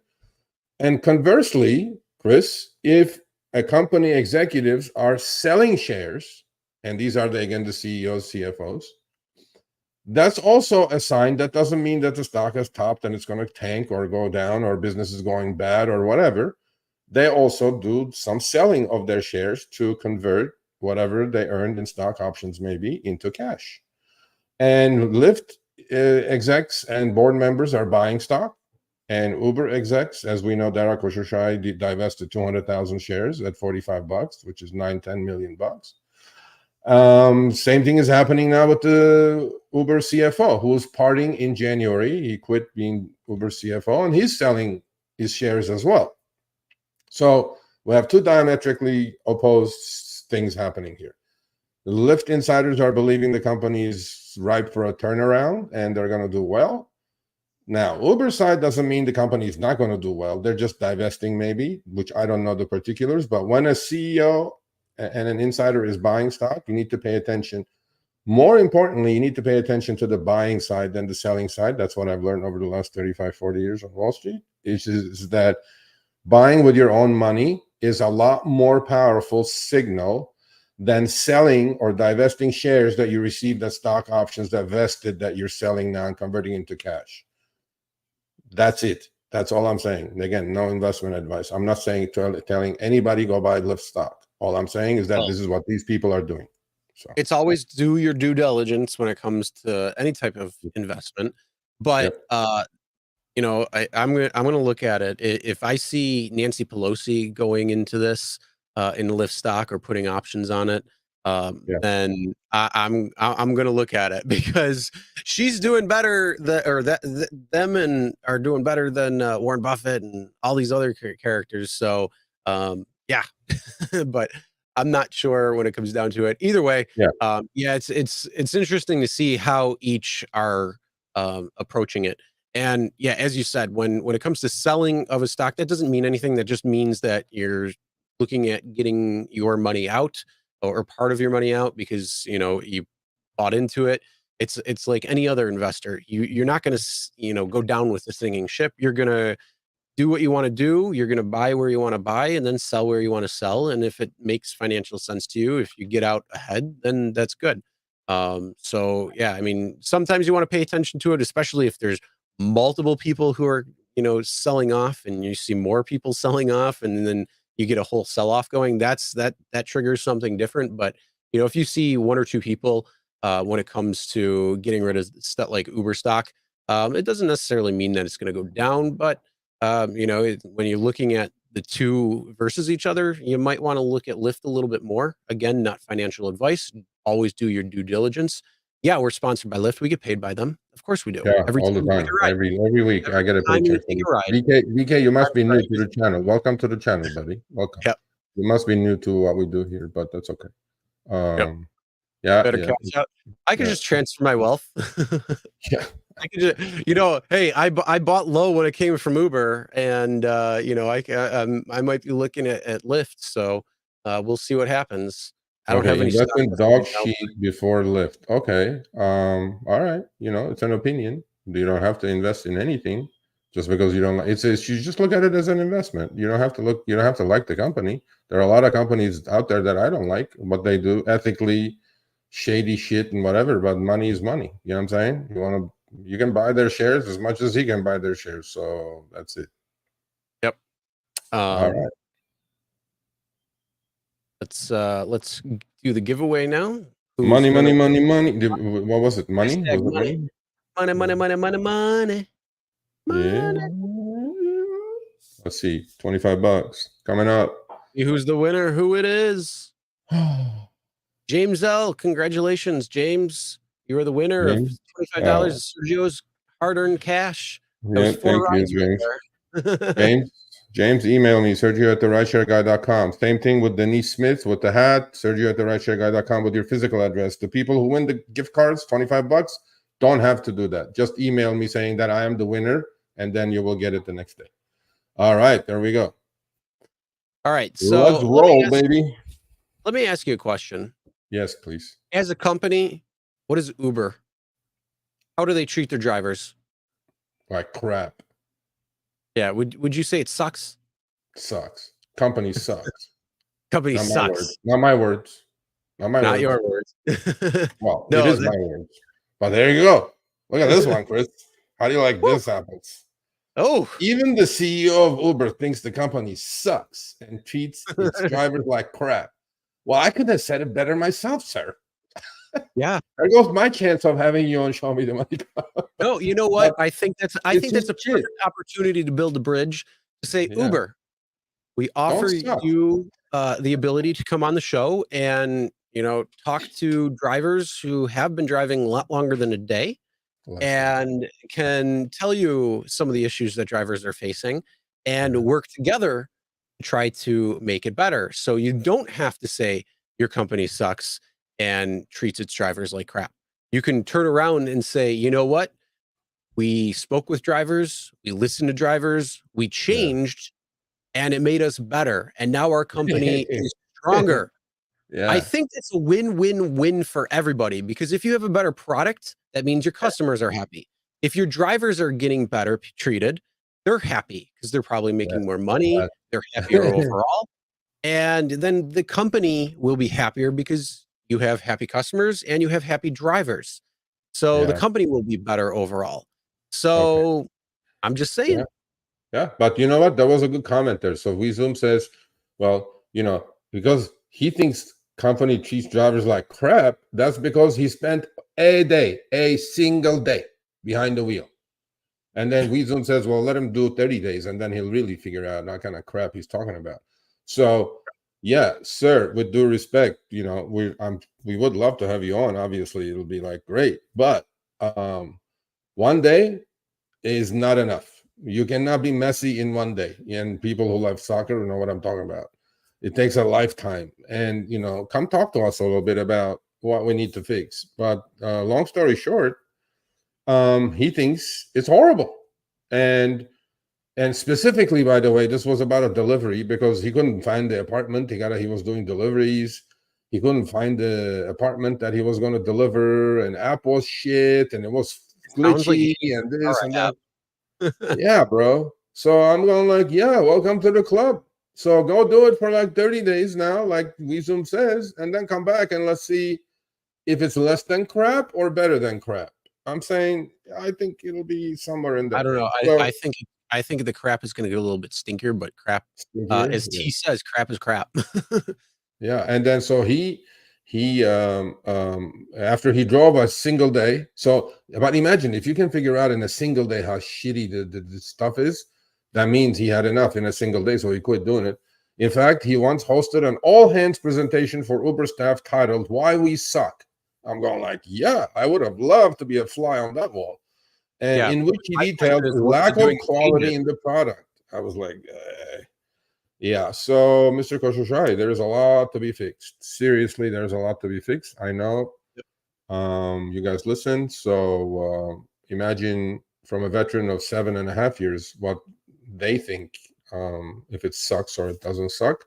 And conversely, Chris, if a company executives are selling shares, and these are again the CEOs, CFOs, that's also a sign. That doesn't mean that the stock has topped and it's going to tank or go down or business is going bad or whatever. They also do some selling of their shares to convert whatever they earned in stock options maybe into cash. And Lyft execs and board members are buying stock. And Uber execs, as we know, Dara Khosrowshahi divested 200,000 shares at $45, which is $9-10 million. Same thing is happening now with the Uber CFO, who's parting in January. He quit being Uber CFO, and he's selling his shares as well. So we have two diametrically opposed things happening here. The Lyft insiders are believing the company is ripe for a turnaround, and they're going to do well. Now, Uber side doesn't mean the company is not going to do well. They're just divesting maybe, which I don't know the particulars. But when a CEO and an insider is buying stock, you need to pay attention. More importantly, you need to pay attention to the buying side than the selling side. That's what I've learned over the last 35, 40 years on Wall Street, is that buying with your own money is a lot more powerful signal than selling or divesting shares that you received as stock options that vested that you're selling now and converting into cash. That's it. That's all I'm saying. Again, no investment advice. I'm not saying telling anybody go buy Lyft stock. All I'm saying is that this is what these people are doing. So it's always do your due diligence when it comes to any type of investment. But I'm gonna look at it. If I see Nancy Pelosi going into this in Lyft stock or putting options on it, then I'm gonna look at it because she's doing better them are doing better than Warren Buffett and all these other characters. So yeah, but I'm not sure when it comes down to it. Either way, it's interesting to see how each are approaching it. And yeah, as you said, when it comes to selling of a stock, that doesn't mean anything. That just means that you're looking at getting your money out or part of your money out because you bought into it. It's like any other investor. You're not going to go down with the sinking ship. You're going to do what you want to do. You're going to buy where you want to buy and then sell where you want to sell. And if it makes financial sense to you, if you get out ahead, then that's good. So yeah, I mean, sometimes you want to pay attention to it, especially if there's multiple people who are, selling off and you see more people selling off and then you get a whole sell-off going. That triggers something different. But, if you see one or two people, when it comes to getting rid of stuff like Uber stock, it doesn't necessarily mean that it's going to go down, but when you're looking at the two versus each other, you might want to look at Lyft a little bit more. Again, not financial advice. Always do your due diligence. Yeah, we're sponsored by Lyft. We get paid by them. Of course we do. Yeah, Every all the time we take time. a ride. Every week I get a Time we paycheck. take a ride. VK, you must be new Right. to the channel. Welcome to the channel, buddy. Welcome. Yep. You must be new to what we do here, but that's okay. Yep. Yeah, Better yeah, cash out. I could yeah. just transfer my wealth. Yeah. I could just, hey, I bought low when it came from Uber, and I might be looking at Lyft, so we'll see what happens. I don't have any stock investment with dog them now. shit before Lyft. Okay. All right. It's an opinion. You don't have to invest in anything just because you don't like it. You just look at it as an investment. You don't have to like the company. There are a lot of companies out there that I don't like what they do ethically, shady shit and whatever, but money is money. You know what I'm saying? You can buy their shares as much as he can buy their shares. So that's it. Yep. All right. Let's do the giveaway now. Money. What was it? Money? Was it Money. Money. Yeah. Let's see. $25 coming up. See who's the winner? Who it is? James L. Congratulations, James. You are the winner of $25 of Sergio's hard-earned cash. Yeah, thank you, James. James, email me, Sergio@therideshareguy.com. Same thing with Denise Smith with the hat, Sergio@therideshareguy.com with your physical address. The people who win the gift cards, $25, don't have to do that. Just email me saying that I am the winner, and then you will get it the next day. All right, there we go. All right, so let's roll, baby. Let me ask you a question. Yes, please. As a company, what is Uber? How do they treat their drivers? Like crap. Yeah, would you say it sucks? Sucks. Company sucks. Company sucks. Not my words. Not your words. Well, no, it is my words. But there you go. Look at this one, Chris. How do you like this apples? Oh, even the CEO of Uber thinks the company sucks and treats its drivers like crap. Well, I could have said it better myself, sir. Yeah. There goes my chance of having you on Show Me the Money. No, you know what? I think that's a perfect opportunity to build a bridge to say, Uber, we offer you the ability to come on the show and talk to drivers who have been driving a lot longer than a day and can tell you some of the issues that drivers are facing and work together to try to make it better. So you don't have to say your company sucks and treats its drivers like crap. You can turn around and say, you know what? We spoke with drivers, we listened to drivers, we changed, and it made us better. And now our company is stronger. I think it's a win-win-win for everybody, because if you have a better product, that means your customers are happy. If your drivers are getting better treated, they're happy because they're probably making more money. They're happier overall. And then the company will be happier because you have happy customers and you have happy drivers. So the company will be better overall. So I'm just saying. Yeah, but you know what? That was a good comment there. So WeZoom says, well, because he thinks company treats drivers like crap, that's because he spent a single day behind the wheel. And then WeZoom says, well, let him do 30 days and then he'll really figure out what kind of crap he's talking about. So yeah, sir, with due respect, we would love to have you on. Obviously, it'll be like great, but one day is not enough. You cannot be messy in one day. And people who love soccer know what I'm talking about. It takes a lifetime. And come talk to us a little bit about what we need to fix. But long story short, he thinks it's horrible. And specifically, by the way, this was about a delivery because he couldn't find the apartment. He was doing deliveries. He couldn't find the apartment that he was going to deliver, and app was shit, and it was glitchy, and this and that. Yeah, bro. So I'm going welcome to the club. So go do it for like 30 days now, like WeZoom says, and then come back and let's see if it's less than crap or better than crap. I'm saying I think it'll be somewhere in there. I don't know. I think the crap is going to get a little bit stinkier, but crap, as T says, crap is crap. Yeah, and then so he after he drove a single day. So, but imagine if you can figure out in a single day how shitty the stuff is, that means he had enough in a single day, so he quit doing it. In fact, he once hosted an all-hands presentation for Uber staff titled "Why We Suck," I'm going like, yeah, I would have loved to be a fly on that wall. And Yeah. in which he My detailed question is, what is lack it of doing to quality change it? in the product. I was like, yeah. So, Mr. Koshoshai, there's a lot to be fixed. Seriously, there's a lot to be fixed. I know. You guys listen. So imagine from a veteran of 7.5 years what they think, if it sucks or it doesn't suck.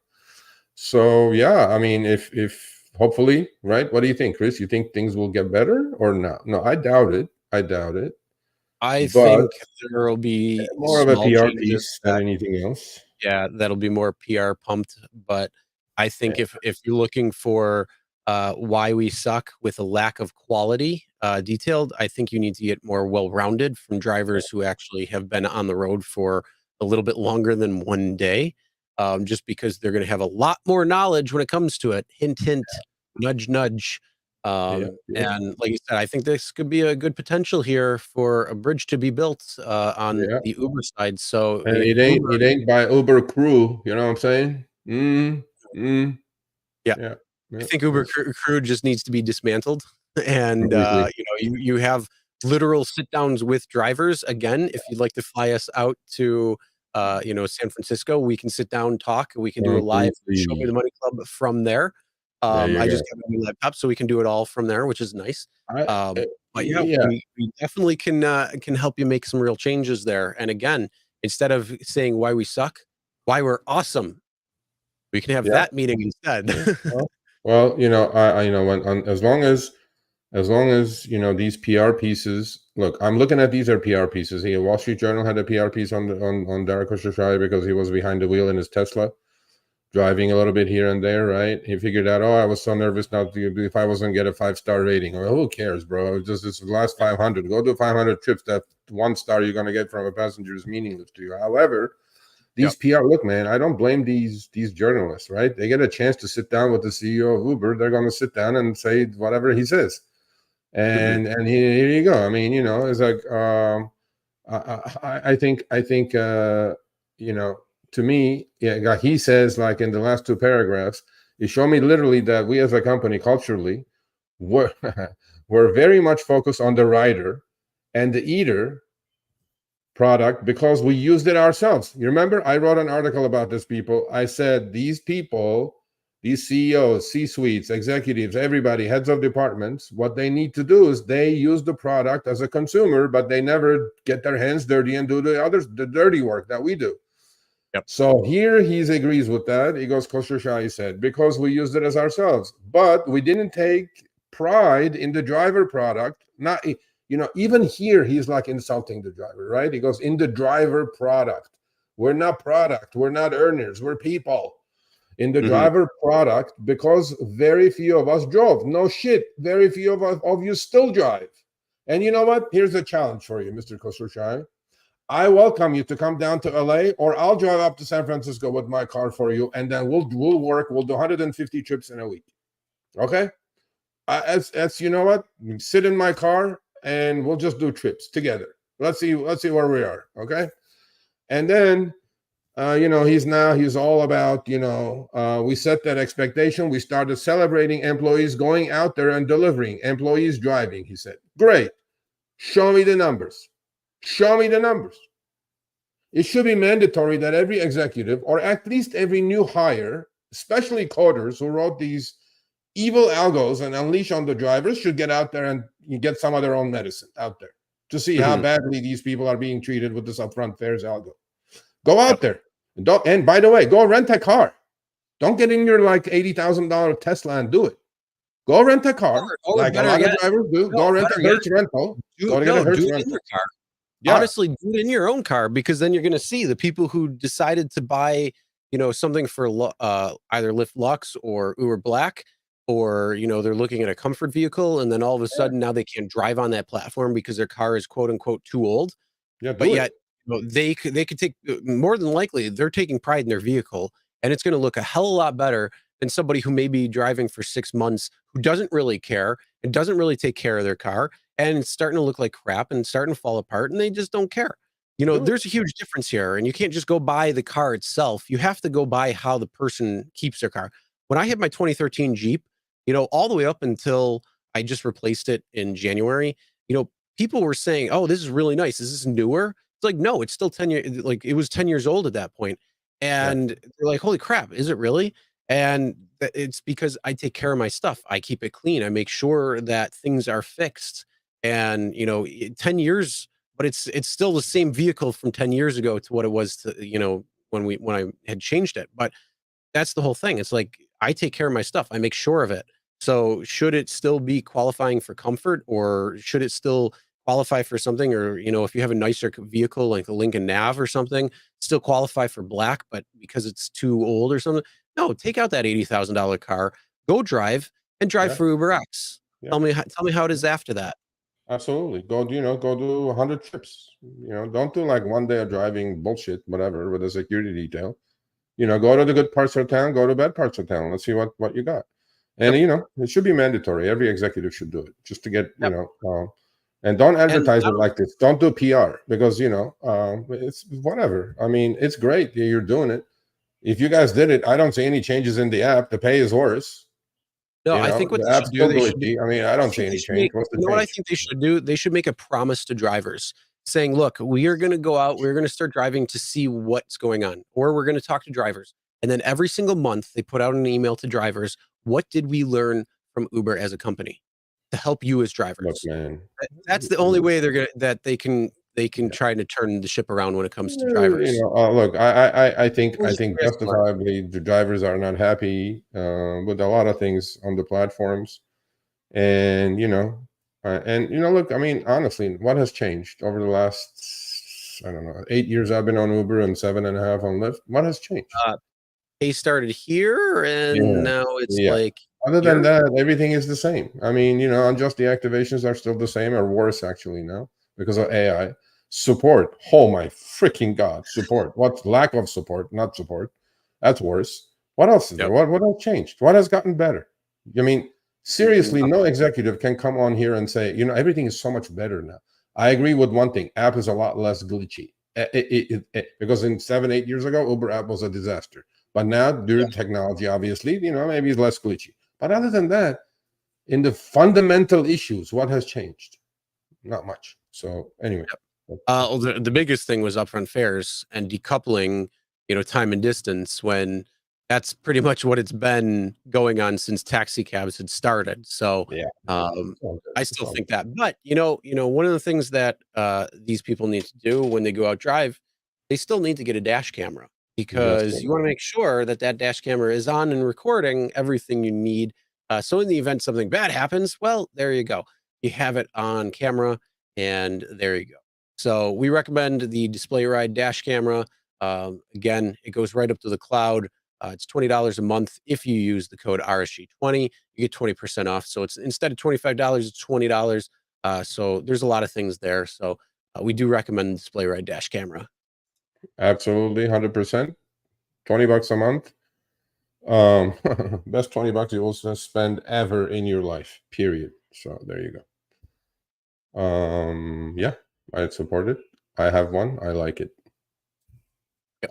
So yeah, I mean, if hopefully, right? What do you think, Chris? You think things will get better or not? No, I doubt it. I doubt it. I But think there will be more of a small PR changes piece than anything else. yeah, that'll be more PR pumped. But I think Yeah. if you're looking for why we suck with a lack of quality detailed, I think you need to get more well-rounded from drivers who actually have been on the road for a little bit longer than one day, just because they're going to have a lot more knowledge when it comes to it. Hint, hint, nudge, nudge. Yeah. And like you said, I think this could be a good potential here for a bridge to be built on Yeah. the Uber side. So And if Uber, it ain't by Uber crew, you know what I'm saying? yeah, Yeah. I think Uber crew just needs to be dismantled, and Completely. you have literal sit downs with drivers. Again, if you'd like to fly us out to San Francisco, we can sit down, talk. We can do a live Show Me the Money Club from there. There you I go. just got a new laptop, so we can do it all from there, which is nice. But yeah, yeah. we definitely can help you make some real changes there. And again, instead of saying why we suck, why we're awesome, we can have that meeting instead. Well, I when as long as these PR pieces. Look, I'm looking at these are PR pieces. Here, Wall Street Journal had a PR piece on Derek Khosrowshahi because he was behind the wheel in his Tesla, driving a little bit here and there. Right? He figured out, I was so nervous not to, if I wasn't get a 5-star rating. Well, who cares, bro? It's just this last 500. Go do 500 trips. That 1 star you're gonna get from a passenger is meaningless to you. However, these PR, look, man, I don't blame these journalists, right? They get a chance to sit down with the CEO of Uber. They're going to sit down and say whatever he says. And here you go. I mean, it's like I think to me, yeah, he says, like in the last 2 paragraphs, he showed me literally that we as a company culturally we're very much focused on the rider and the eater product because we used it ourselves. You remember I wrote an article about this, people. I said these people, these CEOs, C-suites, executives, everybody, heads of departments, what they need to do is they use the product as a consumer, but they never get their hands dirty and do the dirty work that we do. Yep. So here he agrees with that. He goes, Khosrowshahi said, because we used it as ourselves, but we didn't take pride in the driver product. Not, even here, he's like insulting the driver, right? He goes, in the driver product. We're not product. We're not earners. We're people. In the driver product, because very few of us drove. No shit. Very few of you still drive. And you know what? Here's a challenge for you, Mr. Khosrowshahi. I welcome you to come down to LA, or I'll drive up to San Francisco with my car for you, and then we'll work. We'll do 150 trips in a week. Okay? As you know what? Sit in my car and we'll just do trips together. Let's see where we are. Okay. And then he's all about, we set that expectation. We started celebrating employees going out there and delivering, employees driving. He said, great. Show me the numbers. Show me the numbers. It should be mandatory that every executive, or at least every new hire, especially coders who wrote these evil algos and unleash on the drivers, should get out there and get some of their own medicine out there to see how badly these people are being treated with this upfront fares algo. Go out there and by the way, go rent a car. Don't get in your like $80,000 Tesla and do it. Go rent a car, or like a lot of drivers do. Go rent a Hertz rental. Go to get a Hertz rental. In your car. Yeah. Honestly, do it in your own car, because then you're going to see the people who decided to buy, something for either Lyft Lux or Uber Black, or they're looking at a comfort vehicle, and then all of a sudden now they can't drive on that platform because their car is quote unquote too old. Yeah, but yet they could take, more than likely they're taking pride in their vehicle, and it's going to look a hell of a lot better than somebody who may be driving for 6 months, who doesn't really care and doesn't really take care of their car, and it's starting to look like crap and starting to fall apart, and they just don't care. There's a huge difference here, and you can't just go buy the car itself. You have to go buy how the person keeps their car. When I had my 2013 Jeep, all the way up until I just replaced it in January. People were saying, "Oh, this is really nice. Is this newer?" It's like, no, it's still 10 years. Like it was 10 years old at that point. And they're like, "Holy crap, is it really?" And it's because I take care of my stuff. I keep it clean. I make sure that things are fixed. And 10 years, but it's still the same vehicle from 10 years ago to what it was to, when I had changed it. But that's the whole thing. It's like I take care of my stuff. I make sure of it. So should it still be qualifying for comfort, or should it still qualify for something? Or, if you have a nicer vehicle like a Lincoln Nav or something, still qualify for black, but because it's too old or something, no, take out that $80,000 car, go drive and drive Yeah. for UberX. Yeah. Tell me how it is after that. Absolutely. Go do 100 trips. Don't do like one day of driving bullshit, whatever, with a security detail. Go to the good parts of town, go to bad parts of town. Let's see what you got. And it should be mandatory. Every executive should do it, just to get and don't advertise it like this. Don't do PR, because it's whatever. I mean, it's great you're doing it. If you guys did it, I don't see any changes in the app. The pay is worse. No, I think what the they app's should do, still glitchy. I mean, I don't see any change. What's the change? what I think they should do? They should make a promise to drivers saying, look, we are going to go out, we're going to start driving to see what's going on, or we're going to talk to drivers. And then every single month they put out an email to drivers. What did we learn from Uber as a company to help you as drivers? Look, man, that's the only way they can try to turn the ship around when it comes to drivers. Look, I think justifiably the drivers are not happy with a lot of things on the platforms, and look, I mean, honestly, what has changed over the last, I don't know, 8 years I've been on Uber and 7.5 on Lyft? What has changed? They started here, and now it's like. Other than that, everything is the same. I mean, unjust deactivations are still the same, or worse actually now because of AI. Support. Oh my freaking God. Support. What's lack of support, not support. That's worse. What else is there? What else changed? What has gotten better? I mean, seriously, no executive can come on here and say, everything is so much better now. I agree with one thing. App is a lot less glitchy. Because in 7-8 years ago, Uber app was a disaster. But now, due to technology, obviously, maybe it's less glitchy. But other than that, in the fundamental issues, what has changed? Not much. So anyway. The biggest thing was upfront fares and decoupling, time and distance, when that's pretty much what it's been going on since taxi cabs had started. So I still think that. But one of the things that these people need to do when they go out drive, they still need to get a dash camera, because you want to make sure that dash camera is on and recording everything you need. So in the event something bad happens, well, there you go. You have it on camera, and there you go. So we recommend the DisplayRide dash camera. Again, it goes right up to the cloud. It's $20 a month. If you use the code RSG20, you get 20% off. So it's, instead of $25, it's $20. So there's a lot of things there. So we do recommend DisplayRide dash camera. Absolutely, 100%. $20 a month. Best $20 you will spend ever in your life, period. So there you go. Yeah, I support it. I have one. I like it. Yeah.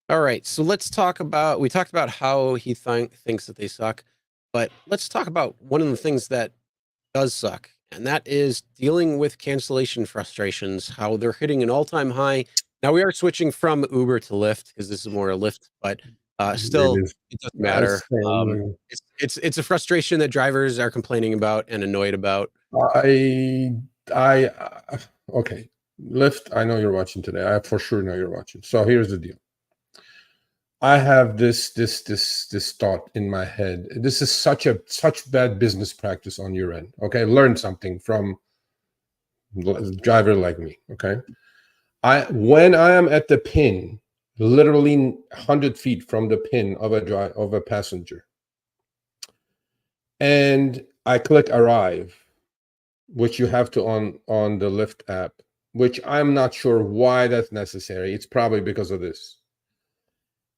All right. So let's talk about, we talked about how he thinks that they suck, but let's talk about one of the things that does suck. And that is dealing with cancellation frustrations, how they're hitting an all-time high. Now we are switching from Uber to Lyft, because this is more a Lyft, but still, it doesn't matter. It's a frustration that drivers are complaining about and annoyed about. Okay, Lyft, I know you're watching today. I for sure know you're watching. So here's the deal. I have this thought in my head. This is such bad business practice on your end. Okay, learn something from a driver like me. Okay, when I am at the pin, literally 100 feet from the pin of a passenger, and I click arrive, which you have to on the Lyft app, which I'm not sure why that's necessary. It's probably because of this.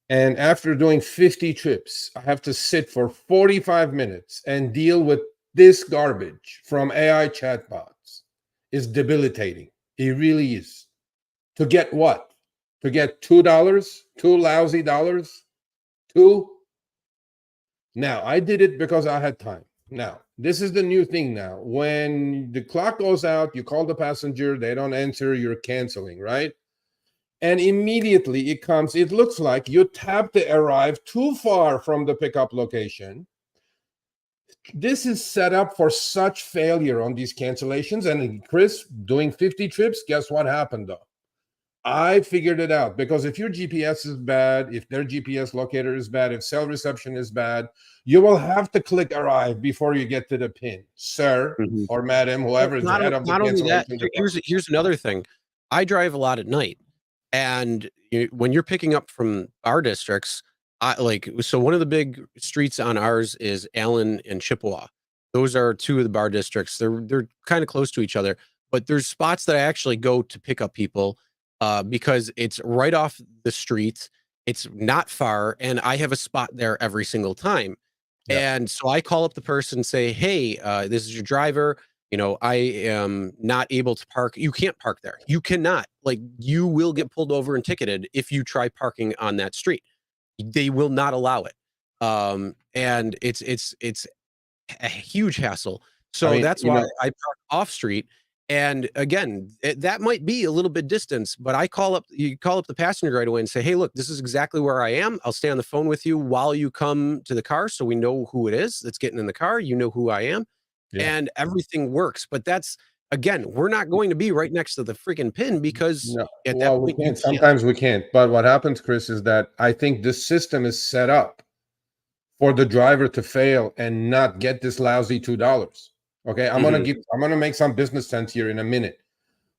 And after doing 50 trips, I have to sit for 45 minutes and deal with this garbage from AI chatbots. Is debilitating. It really is. To get what? To get $2? $2 lousy dollars? $2? Now, I did it because I had time. Now, this is the new thing now. When the clock goes out, you call the passenger, they don't answer, you're canceling, right? And immediately it looks like you tap the arrive too far from the pickup location. This is set up for such failure on these cancellations. And Chris, doing 50 trips, guess what happened though? I figured it out, because if your GPS is bad, if their GPS locator is bad, if cell reception is bad, you will have to click arrive before you get to the pin, sir, or madam, whoever is the head of the cancellation. Here's another thing. I drive a lot at night, and when you're picking up from our districts, so one of the big streets on ours is Allen and Chippewa. Those are two of the bar districts. They're kind of close to each other, but there's spots that I actually go to pick up people because it's right off the street. It's not far, and I have a spot there every single time. Yeah. And so I call up the person and say, hey, this is your driver. I am not able to park. You can't park there. You cannot. You will get pulled over and ticketed if you try parking on that street. They will not allow it. And it's a huge hassle. So that's why I park off street. And again, that might be a little bit distance, but you call up the passenger right away and say, hey, look, this is exactly where I am. I'll stay on the phone with you while you come to the car, so we know who it is that's getting in the car. You know who I am. Yeah. And everything works. But that's, again, we're not going to be right next to the freaking pin, because we can't. Sometimes we can't. But what happens, Chris, is that I think this system is set up for the driver to fail and not get this lousy $2. Okay, I'm gonna make some business sense here in a minute.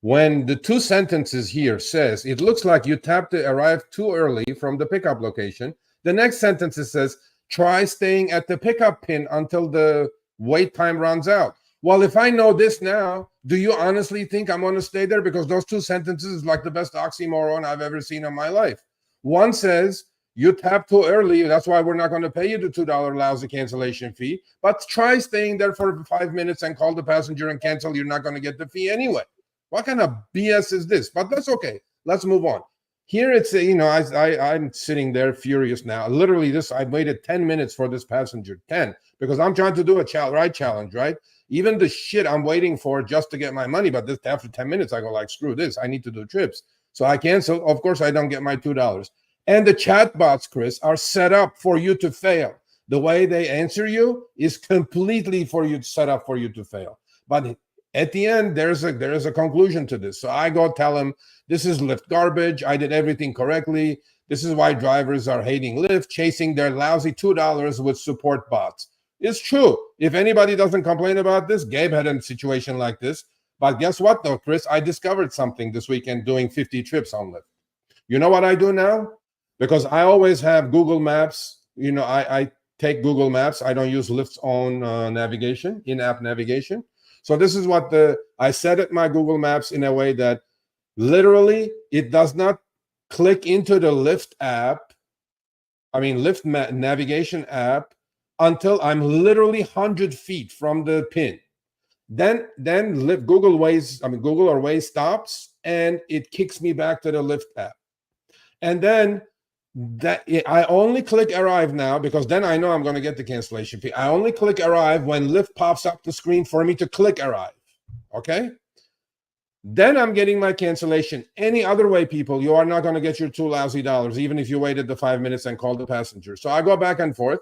When the two sentences here says it looks like you tapped the arrive too early from the pickup location, the next sentence says try staying at the pickup pin until the wait time runs out. Well, if I know this now, do you honestly think I'm going to stay there? Because those two sentences is like the best oxymoron I've ever seen in my life. One says you tapped too early, that's why we're not going to pay you the $2 lousy cancellation fee. But try staying there for 5 minutes and call the passenger and cancel. You're not going to get the fee anyway. What kind of BS is this? But that's okay. Let's move on. Here it's, I'm sitting there furious now. Literally, I waited 10 minutes for this passenger, 10, because I'm trying to do a ride challenge, right? Even the shit I'm waiting for just to get my money. But this, after 10 minutes, I go screw this. I need to do trips. So I cancel. Of course, I don't get my $2. And the chatbots, Chris, are set up for you to fail. The way they answer you is completely set up for you to fail. But at the end, there is a conclusion to this. So I go tell them, this is Lyft garbage. I did everything correctly. This is why drivers are hating Lyft, chasing their lousy $2 with support bots. It's true. If anybody doesn't complain about this, Gabe had a situation like this. But guess what, though, Chris? I discovered something this weekend doing 50 trips on Lyft. You know what I do now? Because I always have Google Maps. I take Google Maps. I don't use Lyft's own navigation, in-app navigation. So this is what I set it my Google Maps in a way that literally it does not click into the Lyft app, Lyft navigation app, until I'm literally 100 feet from the pin. Then Google or Waze stops and it kicks me back to the Lyft app. And then I only click arrive now, because then I know I'm going to get the cancellation fee. I only click arrive when Lyft pops up the screen for me to click arrive. Okay? Then I'm getting my cancellation. Any other way, people, you are not going to get your $2 lousy, even if you waited the 5 minutes and called the passenger. So I go back and forth.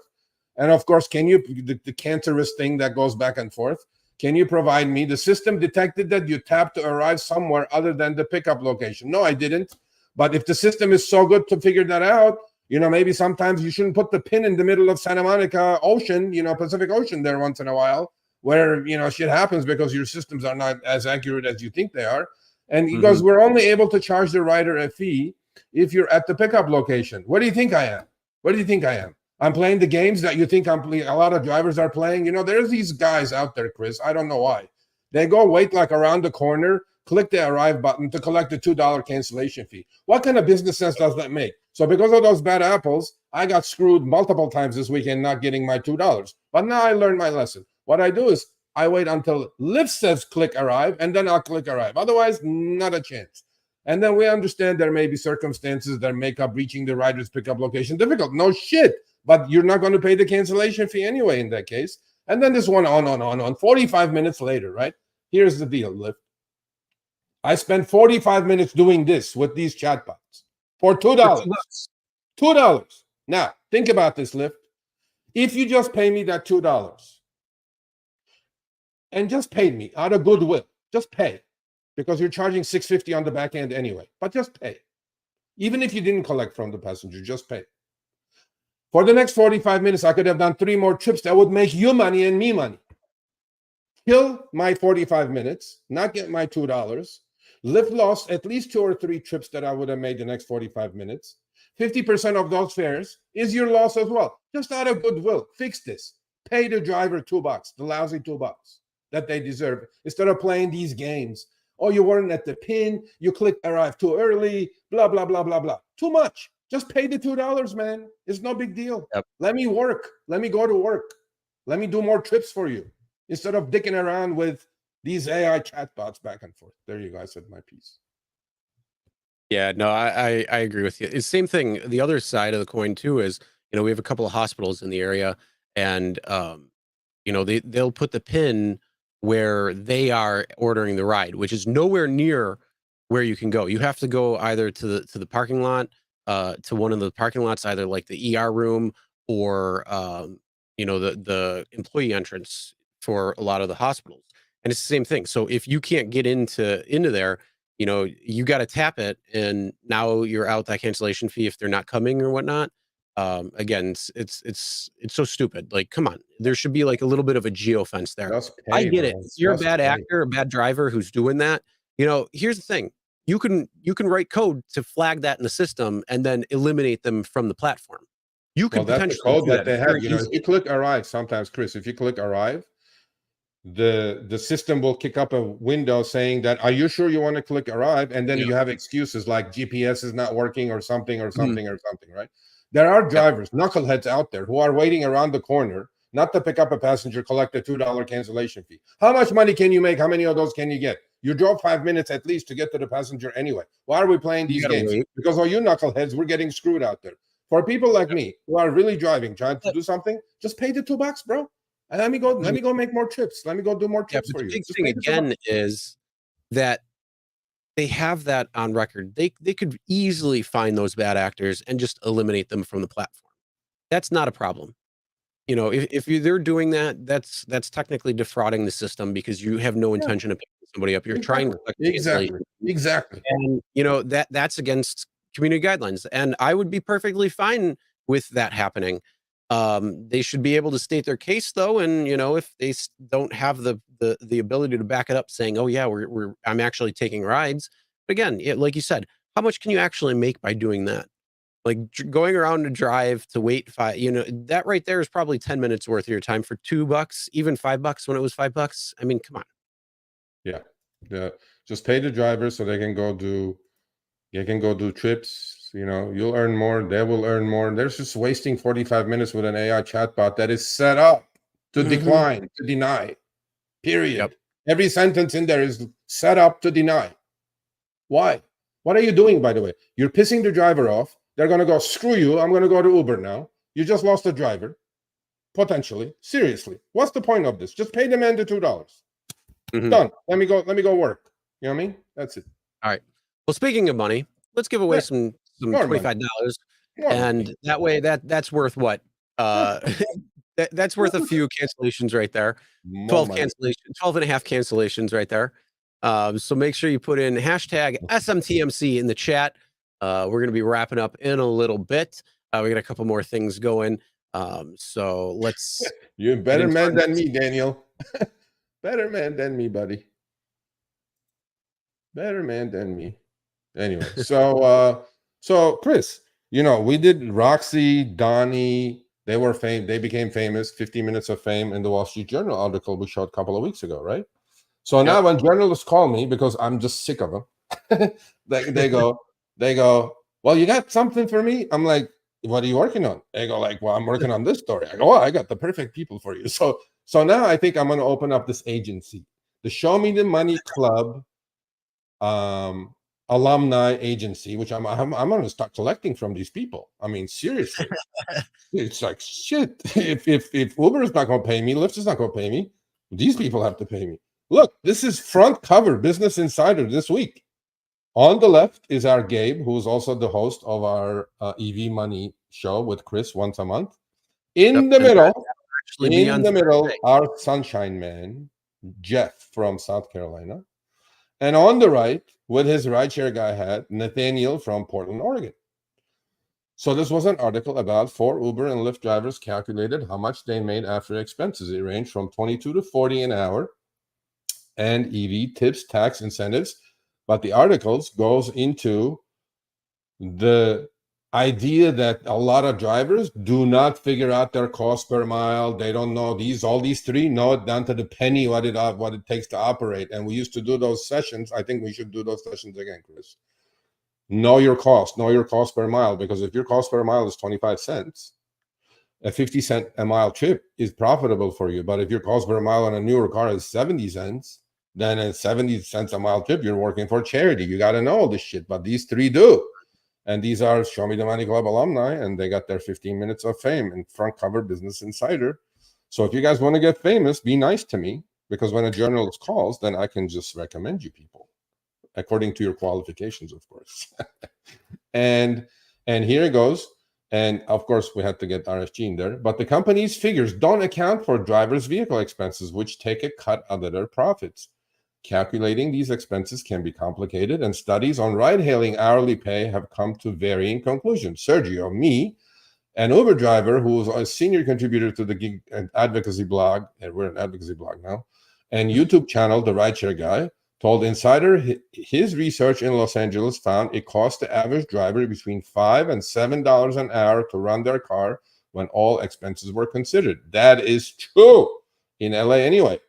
And of course, the cancerous thing that goes back and forth, can you provide me, the system detected that you tapped to arrive somewhere other than the pickup location. No, I didn't. But if the system is so good to figure that out, maybe sometimes you shouldn't put the pin in the middle of Santa Monica Ocean, Pacific Ocean there once in a while, where, shit happens because your systems are not as accurate as you think they are. And because we're only able to charge the rider a fee if you're at the pickup location. What do you think I am? What do you think I am? I'm playing the games that you think a lot of drivers are playing. There's these guys out there, Chris. I don't know why. They go wait around the corner, click the arrive button to collect the $2 cancellation fee. What kind of business sense does that make? So because of those bad apples, I got screwed multiple times this weekend not getting my $2. But now I learned my lesson. What I do is I wait until Lyft says click arrive, and then I'll click arrive. Otherwise, not a chance. And then we understand there may be circumstances that make up reaching the rider's pickup location difficult. No shit. But you're not going to pay the cancellation fee anyway in that case. And then this went on. 45 minutes later, right? Here's the deal, Lyft. I spent 45 minutes doing this with these chatbots for $2. $2. Now, think about this, Lyft. If you just pay me that $2 and just pay me out of goodwill, just pay, because you're charging $6.50 on the back end anyway, but just pay. Even if you didn't collect from the passenger, just pay. For the next 45 minutes, I could have done 3 more trips that would make you money and me money. Kill my 45 minutes, not get my $2. Lyft lost at least 2 or 3 trips that I would have made the next 45 minutes. 50% of those fares is your loss as well. Just out of goodwill, fix this. Pay the driver $2, the lousy $2 that they deserve, instead of playing these games. Oh, you weren't at the pin, you clicked arrive too early, blah, blah, blah, blah, blah. Too much. Just pay the $2, man. It's no big deal. Yep. Let me work. Let me go to work. Let me do more trips for you, instead of dicking around with these AI chatbots back and forth. There you go. I said my piece. Yeah, no, I agree with you. It's the same thing. The other side of the coin too is, we have a couple of hospitals in the area, and they'll put the pin where they are ordering the ride, which is nowhere near where you can go. You have to go either to the parking lot, to one of the parking lots, either like the ER room or the employee entrance for a lot of the hospitals. And it's the same thing. So if you can't get into there, you got to tap it, and now you're out that cancellation fee if they're not coming or whatnot. Again, it's so stupid. Like, come on, there should be like a little bit of a geofence there. Pay, I get bro. it. You're a bad actor, a bad driver who's doing that. Here's the thing. You can write code to flag that in the system and then eliminate them from the platform. You can That's the code that they have. If you click arrive, sometimes, Chris, if you click arrive, the system will kick up a window saying that, are you sure you want to click arrive? And then you have excuses like GPS is not working or something, right? There are drivers, knuckleheads out there who are waiting around the corner, not to pick up a passenger, collect a $2 cancellation fee. How much money can you make? How many of those can you get? You drove 5 minutes at least to get to the passenger anyway. Why are we playing these games? Because all you knuckleheads, we're getting screwed out there. For people like me who are really driving, trying to do something, just pay the $2, bro. And let me go make more trips. Let me go do more trips for you. The big thing again is that they have that on record. They could easily find those bad actors and just eliminate them from the platform. That's not a problem. If they're doing that, that's technically defrauding the system, because you have no intention of picking somebody up. You're trying to exactly. And that's against community guidelines. And I would be perfectly fine with that happening. They should be able to state their case though, and if they don't have the ability to back it up, saying, oh yeah, I'm actually taking rides. But again, like you said, how much can you actually make by doing that? Like going around to drive to wait that right there is probably 10 minutes worth of your time for $2, even $5 when it was $5. I mean, come on. Yeah. Just pay the driver so they can go do trips. You'll earn more, they will earn more. They're just wasting 45 minutes with an AI chatbot that is set up to decline, to deny, period. Yep. Every sentence in there is set up to deny. Why? What are you doing, by the way? You're pissing the driver off. They're going to go, screw you, I'm going to go to Uber now. You just lost a driver, potentially. Seriously, what's the point of this? Just pay the man the $2. Done. Let me go work. You know what I mean? That's it. All right. Well, speaking of money, let's give away some $25. And that way, that's worth what? That's worth a few cancellations right there. 12 and a half cancellations right there. So make sure you put in hashtag SMTMC in the chat. We're going to be wrapping up in a little bit. We got a couple more things going. So let's. You're a better man than me, Daniel. Better man than me, buddy. Better man than me. Anyway, so Chris, we did Roxy, Donnie. They became famous. 50 minutes of fame in the Wall Street Journal article we showed a couple of weeks ago, right? So now when journalists call me, because I'm just sick of them, they go, well, you got something for me? I'm like, what are you working on? They go like, well, I'm working on this story. I go, I got the perfect people for you. So now I think I'm going to open up this agency, the Show Me the Money Club Alumni agency, which I'm going to start collecting from these people. I mean, seriously, it's like shit. If Uber is not going to pay me, Lyft is not going to pay me. These people have to pay me. Look, this is front cover Business Insider this week. On the left is our Gabe, who is also the host of our EV Money show with Chris once a month. In the middle, our sunshine man, Jeff from South Carolina. And on the right, with his rideshare guy hat, Nathaniel from Portland, Oregon. So this was an article about 4 Uber and Lyft drivers calculated how much they made after expenses. It ranged from 22 to 40 an hour, and EV tips, tax incentives. But the articles goes into the idea that a lot of drivers do not figure out their cost per mile. They don't know all these 3 know it down to the penny what it takes to operate. And we used to do those sessions. I think we should do those sessions again, Chris. Know your cost per mile, because if your cost per mile is 25 cents, a 50-cent a mile trip is profitable for you. But if your cost per mile on a newer car is 70 cents, then at 70 cents a mile trip, you're working for charity. You got to know all this shit. But these 3 do. And these are Show Me the Money Club alumni, and they got their 15 minutes of fame in front cover Business Insider. So if you guys want to get famous, be nice to me, because when a journalist calls, then I can just recommend you people, according to your qualifications, of course. and here it goes. And of course, we had to get RSG in there. But the company's figures don't account for drivers' vehicle expenses, which take a cut out of their profits. Calculating these expenses can be complicated, and studies on ride-hailing hourly pay have come to varying conclusions. Sergio, me, an Uber driver who is a senior contributor to the gig and advocacy blog, and we're an advocacy blog now, and YouTube channel, The Rideshare Guy, told Insider his research in Los Angeles found it cost the average driver between $5 and $7 an hour to run their car when all expenses were considered. That is true in LA anyway.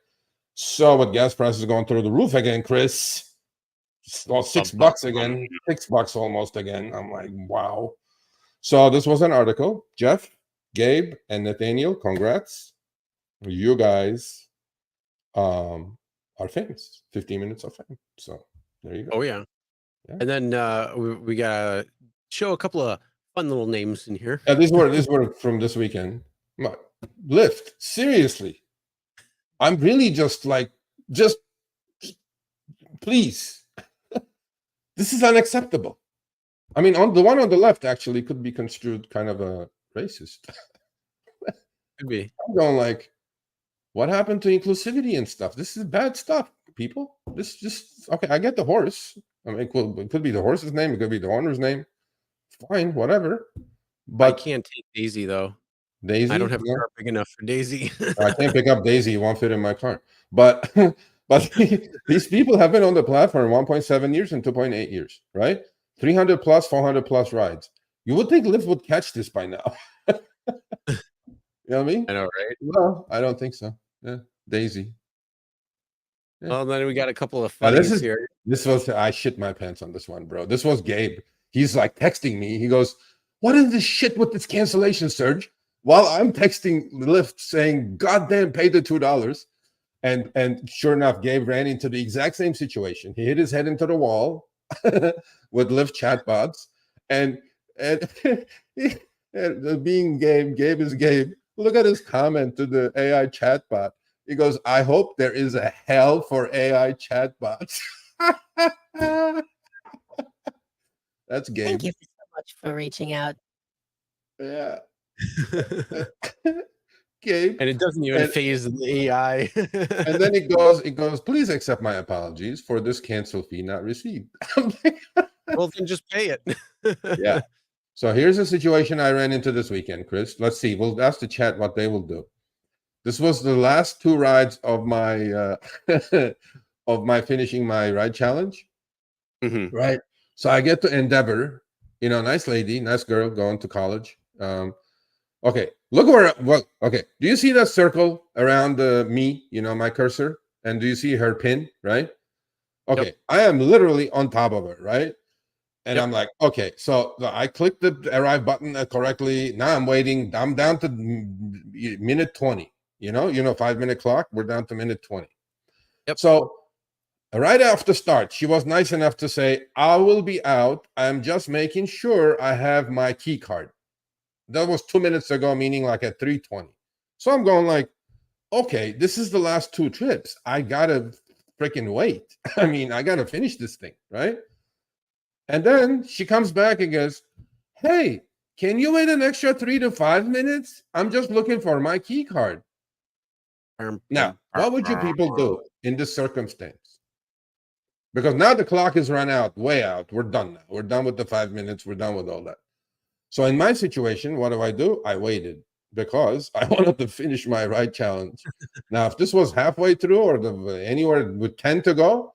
So with gas prices going through the roof again, Chris, well, $6 again, $6 almost again. I'm like, wow. So this was an article. Jeff, Gabe, and Nathaniel, congrats. You guys are famous. 15 minutes of fame. So there you go. Oh, yeah. And then we got to show a couple of fun little names in here. Yeah, these were from this weekend. Lyft, seriously. I'm really just please. This is unacceptable. I mean, on the one on the left actually could be construed kind of a racist. Could be. I'm going like, what happened to inclusivity and stuff? This is bad stuff, people. This just okay. I get the horse. I mean, it could be the horse's name. It could be the owner's name. Fine, whatever. But I can't take Daisy though. Daisy, I don't have a car big enough for Daisy. I can't pick up Daisy. It won't fit in my car. But these people have been on the platform 1.7 years and 2.8 years, right? 300 plus, 400 plus rides. You would think Lyft would catch this by now. You know what I mean? I know, right? No, I don't think so. Yeah, Daisy. Yeah. Well, then we got a couple of funnies here. I shit my pants on this one, bro. This was Gabe. He's like texting me. He goes, "What is this shit with this cancellation, Serge?" While I'm texting Lyft saying, "Goddamn, pay the $2." And sure enough, Gabe ran into the exact same situation. He hit his head into the wall with Lyft chatbots. And being Gabe is Gabe. Look at his comment to the AI chatbot. He goes, "I hope there is a hell for AI chatbots." That's Gabe. Thank you so much for reaching out. Yeah. Gabe. And it doesn't even phase the AI. And then it goes, "Please accept my apologies for this cancel fee not received." Well, then just pay it. Yeah. So here's a situation I ran into this weekend, Chris. Let's see. We'll ask the chat what they will do. This was the last 2 rides of my finishing my ride challenge. Mm-hmm. Right. So I get to Endeavor, nice lady, nice girl going to college. Okay, look where. Well, okay. Do you see that circle around me? My cursor, and do you see her pin? Right. Okay, yep. I am literally on top of her, right? And yep. I'm like, okay, so I clicked the arrive button correctly. Now I'm waiting. I'm down to minute 20. 5-minute clock. We're down to minute 20. Yep. So Right off the start, she was nice enough to say, I will be out. I'm just making sure I have my key card. That was 2 minutes ago, meaning like at 3:20. So I'm going like, okay, this is the last 2 trips. I gotta freaking wait. I mean, I gotta finish this thing, right? And then she comes back and goes, hey, can you wait an extra 3 to 5 minutes? I'm just looking for my key card. Now, what would you people do in this circumstance? Because now the clock is run out, way out. We're done now. We're done with the 5 minutes. We're done with all that. So in my situation, what do? I waited because I wanted to finish my ride challenge. Now, if this was halfway through or anywhere with 10 to go,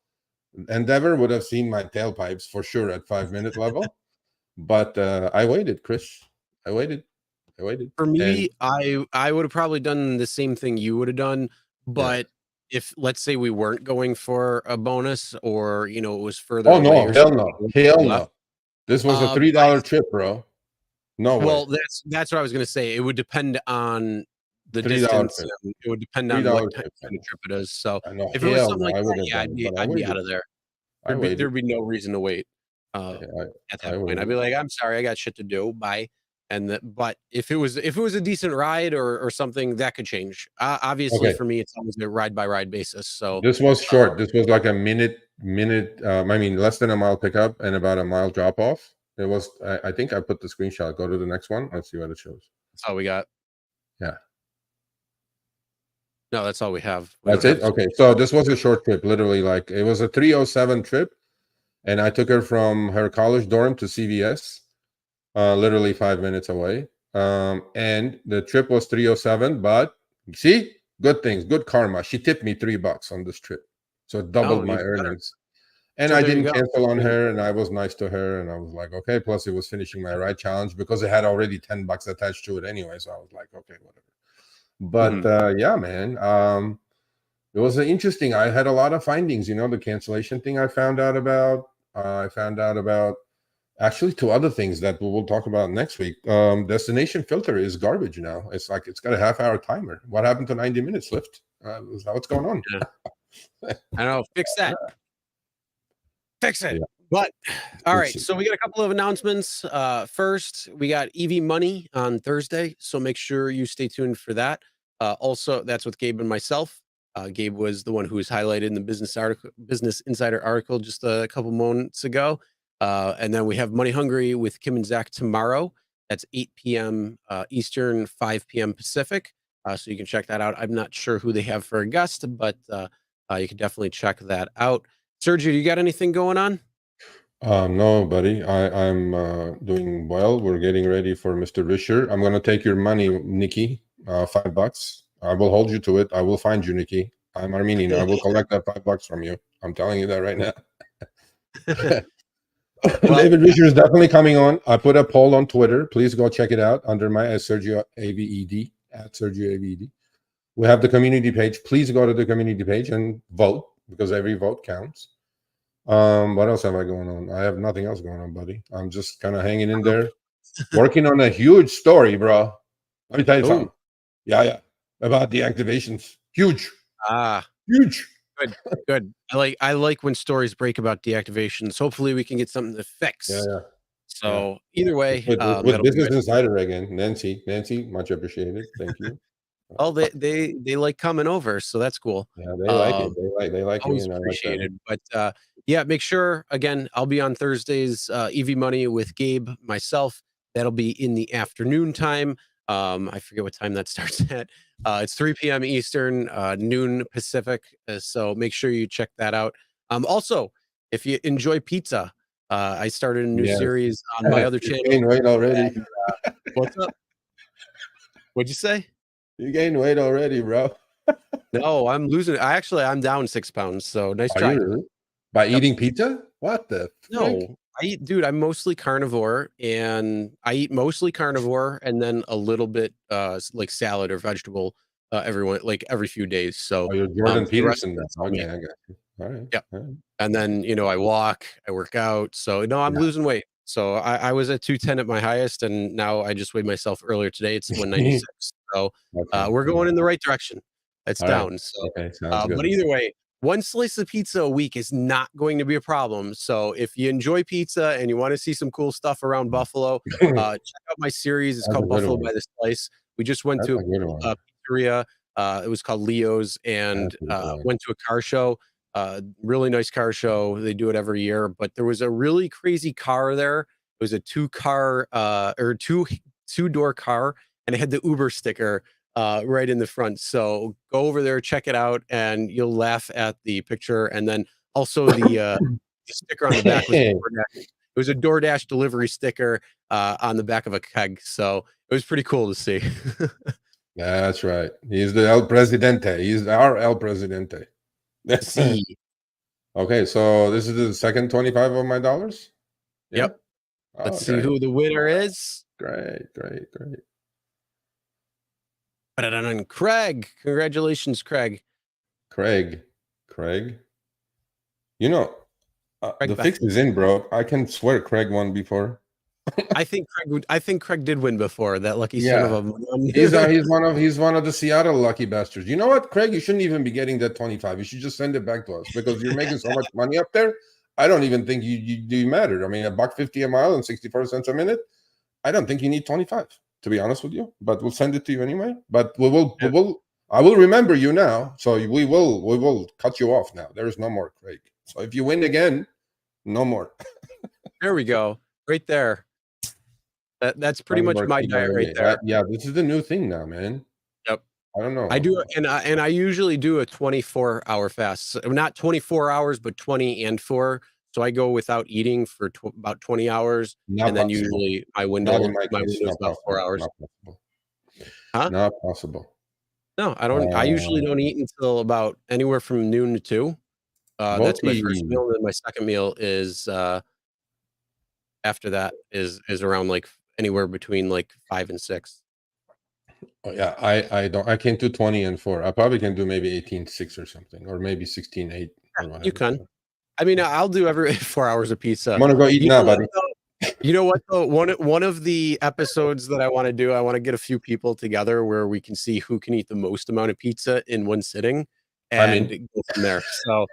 Endeavor would have seen my tailpipes for sure at 5-minute level. But I waited, Chris. I waited. For me, I would have probably done the same thing you would have done. But if, let's say, we weren't going for a bonus, or it was further away. Oh no, hell no. This was a $3 trip, bro. No way. Well, that's what I was going to say. It would depend on the distance. It would depend on what kind of trip it is. So if it was something like that, yeah, I'd be out of there. There'd be no reason to wait at that point. I'd be like, I'm sorry, I got shit to do. Bye. But if it was a decent ride or something, that could change. Obviously, for me, it's always a ride by ride basis. So this was short. This was like a minute. I mean, less than a mile pickup and about a mile drop off. It was. I think I put the screenshot. Go to the next one. Let's see what it shows. That's all we got. Yeah. No, that's all we have. That's it. Okay, so this was a short trip. Literally, like it was a 3:07 trip, and I took her from her college dorm to CVS. Literally 5 minutes away. And the trip was 3:07, but see, good things, good karma. She tipped me $3 on this trip, so it doubled my earnings. And so I didn't cancel on her, and I was nice to her, and I was like, okay. Plus, it was finishing my ride challenge because it had already $10 attached to it anyway. So I was like, okay, whatever. But yeah, man, it was interesting. I had a lot of findings. The cancellation thing I found out about. Actually 2 other things that we will talk about next week. Destination filter is garbage now. It's like it's got a half-hour timer. What happened to 90 minutes, Lyft? What's going on? Yeah. I know. Fix that. Fix it. Yeah. But all right. So we got a couple of announcements. First, we got EV Money on Thursday. So make sure you stay tuned for that. Also, that's with Gabe and myself. Gabe was the one who was highlighted in the Business Insider article just a couple moments ago. And then we have Money Hungry with Kim and Zach tomorrow. That's 8 p.m. Eastern, 5 p.m. Pacific. So you can check that out. I'm not sure who they have for a guest, but you can definitely check that out. Sergio, you got anything going on? No, buddy. I'm doing well. We're getting ready for Mr. Risher. I'm going to take your money, Nikki, $5. I will hold you to it. I will find you, Nikki. I'm Armenian. I will collect that $5 from you. I'm telling you that right now. David Risher is definitely coming on. I put a poll on Twitter. Please go check it out under my Sergio AVED at Sergio AVED. We have the community page. Please go to the community page and vote because every vote counts. What else have I going on? I have nothing else going on, buddy. I'm just kind of hanging in there, working on a huge story, bro. Let me tell you something. Yeah. About the activations. Huge. Huge. Good. I like when stories break about deactivations. Hopefully we can get something to fix. Yeah. So either way, with Business Insider again, Nancy, much appreciated. Thank you. Oh, they like coming over, so that's cool. Yeah, they like it. They like always me, and appreciated. But yeah, make sure again. I'll be on Thursdays. EV Money with Gabe, myself. That'll be in the afternoon time. I forget what time that starts at. It's 3 p.m. Eastern, noon Pacific. So make sure you check that out. Also, if you enjoy pizza, I started a new series on my other channel. You gained weight already. What's up? What'd you say? You gained weight already, bro. No, I'm losing. I'm down 6 pounds. So nice try. By eating pizza? What the? No. I'm mostly carnivore, and I eat mostly carnivore and then a little bit like salad or vegetable every few days. So you're Jordan Peterson. Okay, I got you. All right. Yeah. All right. And then, I walk, I work out. So no, I'm losing weight. So I was at 210 at my highest, and now I just weighed myself earlier today. It's 196. So we're going in the right direction. It's down. Right. So, okay, sounds good. But either way, one slice of pizza a week is not going to be a problem. So if you enjoy pizza and you want to see some cool stuff around Buffalo, check out my series. It's That's a called good Buffalo one. by the Slice. We just went That's to a good one. a pizzeria. It was called Leo's, and That's a good one. went to a car show. Really nice car show. They do it every year, but there was a really crazy car there. It was a two-door car, and it had the Uber sticker right in the front. So go over there, check it out, and you'll laugh at the picture. And then also the sticker on the back was it was a DoorDash delivery sticker on the back of a keg. So it was pretty cool to see. That's right. He's the El Presidente. He's our El Presidente. See. Okay, so this is the second 25 of my dollars. Yep. Oh, Let's see who the winner is. Great. Craig. Congratulations, Craig. Craig. You know, Craig the Beth- fix is in, bro. I can swear Craig won before. I think Craig did win before. That lucky son of a. He's one of the Seattle lucky bastards. You know what, Craig? You shouldn't even be getting that 25. You should just send it back to us because you're making so much money up there. I don't even think you matter. I mean, $1.50 a mile and 64 cents a minute. I don't think you need 25, to be honest with you. But we'll send it to you anyway. But I will remember you now. So we will cut you off now. There is no more Craig. So if you win again, no more. There we go. Right there. That's pretty much my diet right there. Yeah, this is the new thing now, man. Yep. I don't know. I do, and I usually do a 24-hour fast. So not 24 hours, but 20 and 4. So I go without eating for about 20 hours, and then usually my window is about 4 hours. Not possible. Huh? Not possible. No, I don't. I usually don't eat until about anywhere from noon to 2. That's my first meal, and then my second meal is after that is around like anywhere between like 5 and 6. Oh, yeah, I can't do 20 and 4. I probably can do maybe 18-6 or something, or maybe 16-8. You can. I mean, I'll do every 4 hours of pizza. I'm gonna go eat now, buddy. You know what though? One of the episodes that I want to do, I want to get a few people together where we can see who can eat the most amount of pizza in one sitting, and go from there. So,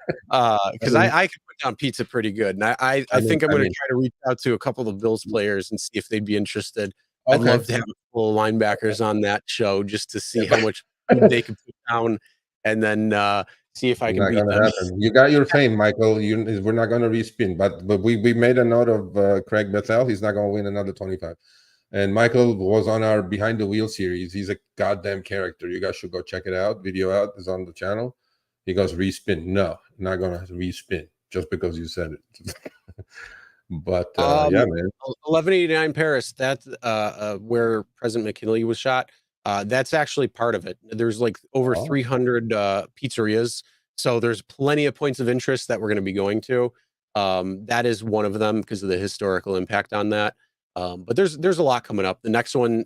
because I can put down pizza pretty good, and I think I'm going to try to reach out to a couple of the Bills players and see if they'd be interested. Okay. I'd love to have a couple of linebackers on that show just to see how much they can put down, and then see if I can beat them. Happen. You got your fame, Michael. We're not going to respin, but we made a note of Craig Bethel. He's not going to win another 25. And Michael was on our Behind the Wheel series. He's a goddamn character. You guys should go check it out. Video out is on the channel. He goes, respin. No, not going to respin just because you said it. But yeah, man. 1189 Paris, that's where President McKinley was shot. That's actually part of it. There's like over 300 pizzerias. So there's plenty of points of interest that we're going to be going to. That is one of them because of the historical impact on that. But there's a lot coming up. The next one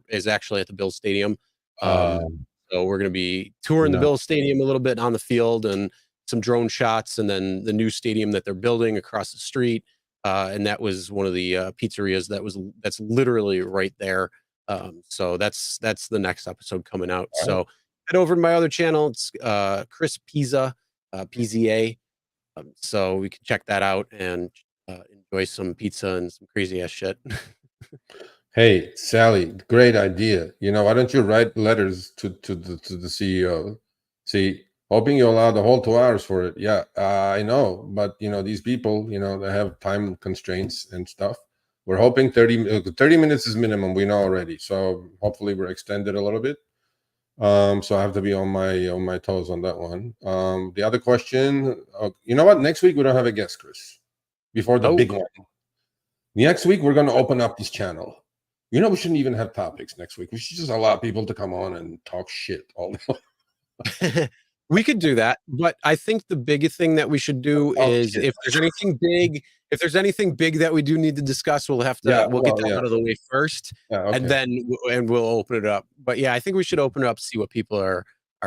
is actually at the Bills Stadium. So we're going to be touring the Bills Stadium a little bit on the field and some drone shots, and then the new stadium that they're building across the street. And that was one of the pizzerias that's literally right there. So that's the next episode coming out. Right. So head over to my other channel. It's Chris Pizza, PZA. So we can check that out and enjoy some pizza and some crazy ass shit. Hey, Sally, great idea. You know, why don't you write letters to the CEO? See, hoping you allow the whole 2 hours for it. Yeah, I know, but you know, these people, you know, they have time constraints and stuff. We're hoping 30 minutes is minimum. We know already, so hopefully we're extended a little bit. So I have to be on my toes on that one. The other question, you know what? Next week we don't have a guest, Chris. Before the big one. Next week we're going to open up this channel. You know, we shouldn't even have topics next week. We should just allow people to come on and talk shit all day. We could do that, but I think the biggest thing that we should do is if there's anything big that we do need to discuss, we'll have to get that out of the way first, and then we'll open it up. But yeah, I think we should open it up, see what people are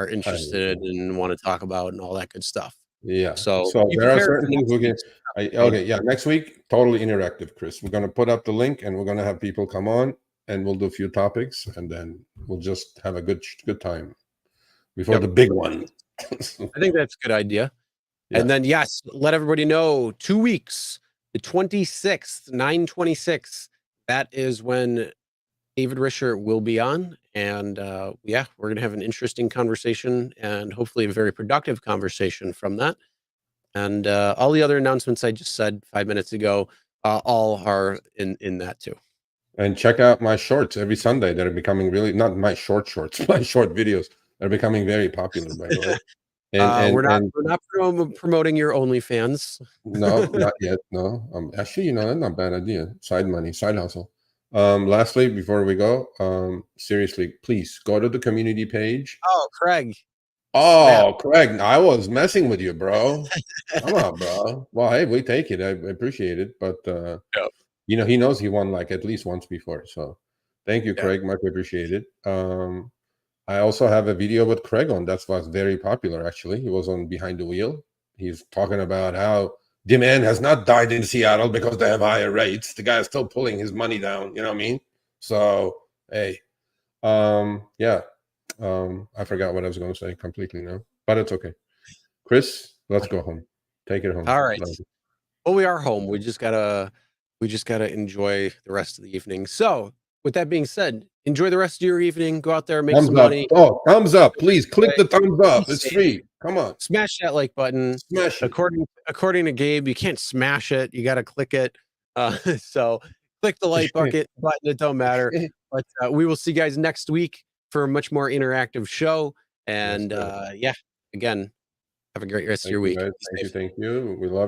interested and want to talk about and all that good stuff. Yeah. So there are certain things we can. Yeah. Next week, totally interactive, Chris. We're going to put up the link, and we're going to have people come on, and we'll do a few topics, and then we'll just have a good time before the big one. I think that's a good idea. Yeah. And then, yes, let everybody know 2 weeks, the 26th, 9/26. That is when David Risher will be on. And yeah, we're going to have an interesting conversation and hopefully a very productive conversation from that. And all the other announcements I just said 5 minutes ago, all are in that too. And check out my shorts every Sunday that are becoming really, not my shorts, my short videos. They're becoming very popular, by the way. We're not promoting your OnlyFans. No, not yet. No. Actually, that's not a bad idea. Side money, side hustle. Lastly, before we go, seriously, please go to the community page. Oh, Craig. Oh, Craig, I was messing with you, bro. Come on, bro. Well, hey, we take it. I appreciate it. But Yep. he knows he won like at least once before. So thank you, Yeah. Craig. Much appreciated. I also have a video with Craig on that was very popular, actually. He was on Behind the Wheel. He's talking about how demand has not died in Seattle because they have higher rates. The guy is still pulling his money down. You know what I mean? So, hey, yeah. I forgot what I was going to say completely now, but it's okay. Chris, let's go home. Take it home. All right. Well, we are home. We just gotta enjoy the rest of the evening. So with that being said, enjoy the rest of your evening. Go out there, make Thumbs some up. money. Oh, thumbs up. Please click the thumbs up. It's free. Come on. Smash that like button. Smash it. According to Gabe, you can't smash it. You got to click it. So click the like button. It don't matter. But we will see you guys next week for a much more interactive show. And Yes, yeah, again, have a great rest of your week. Thank you. We love you.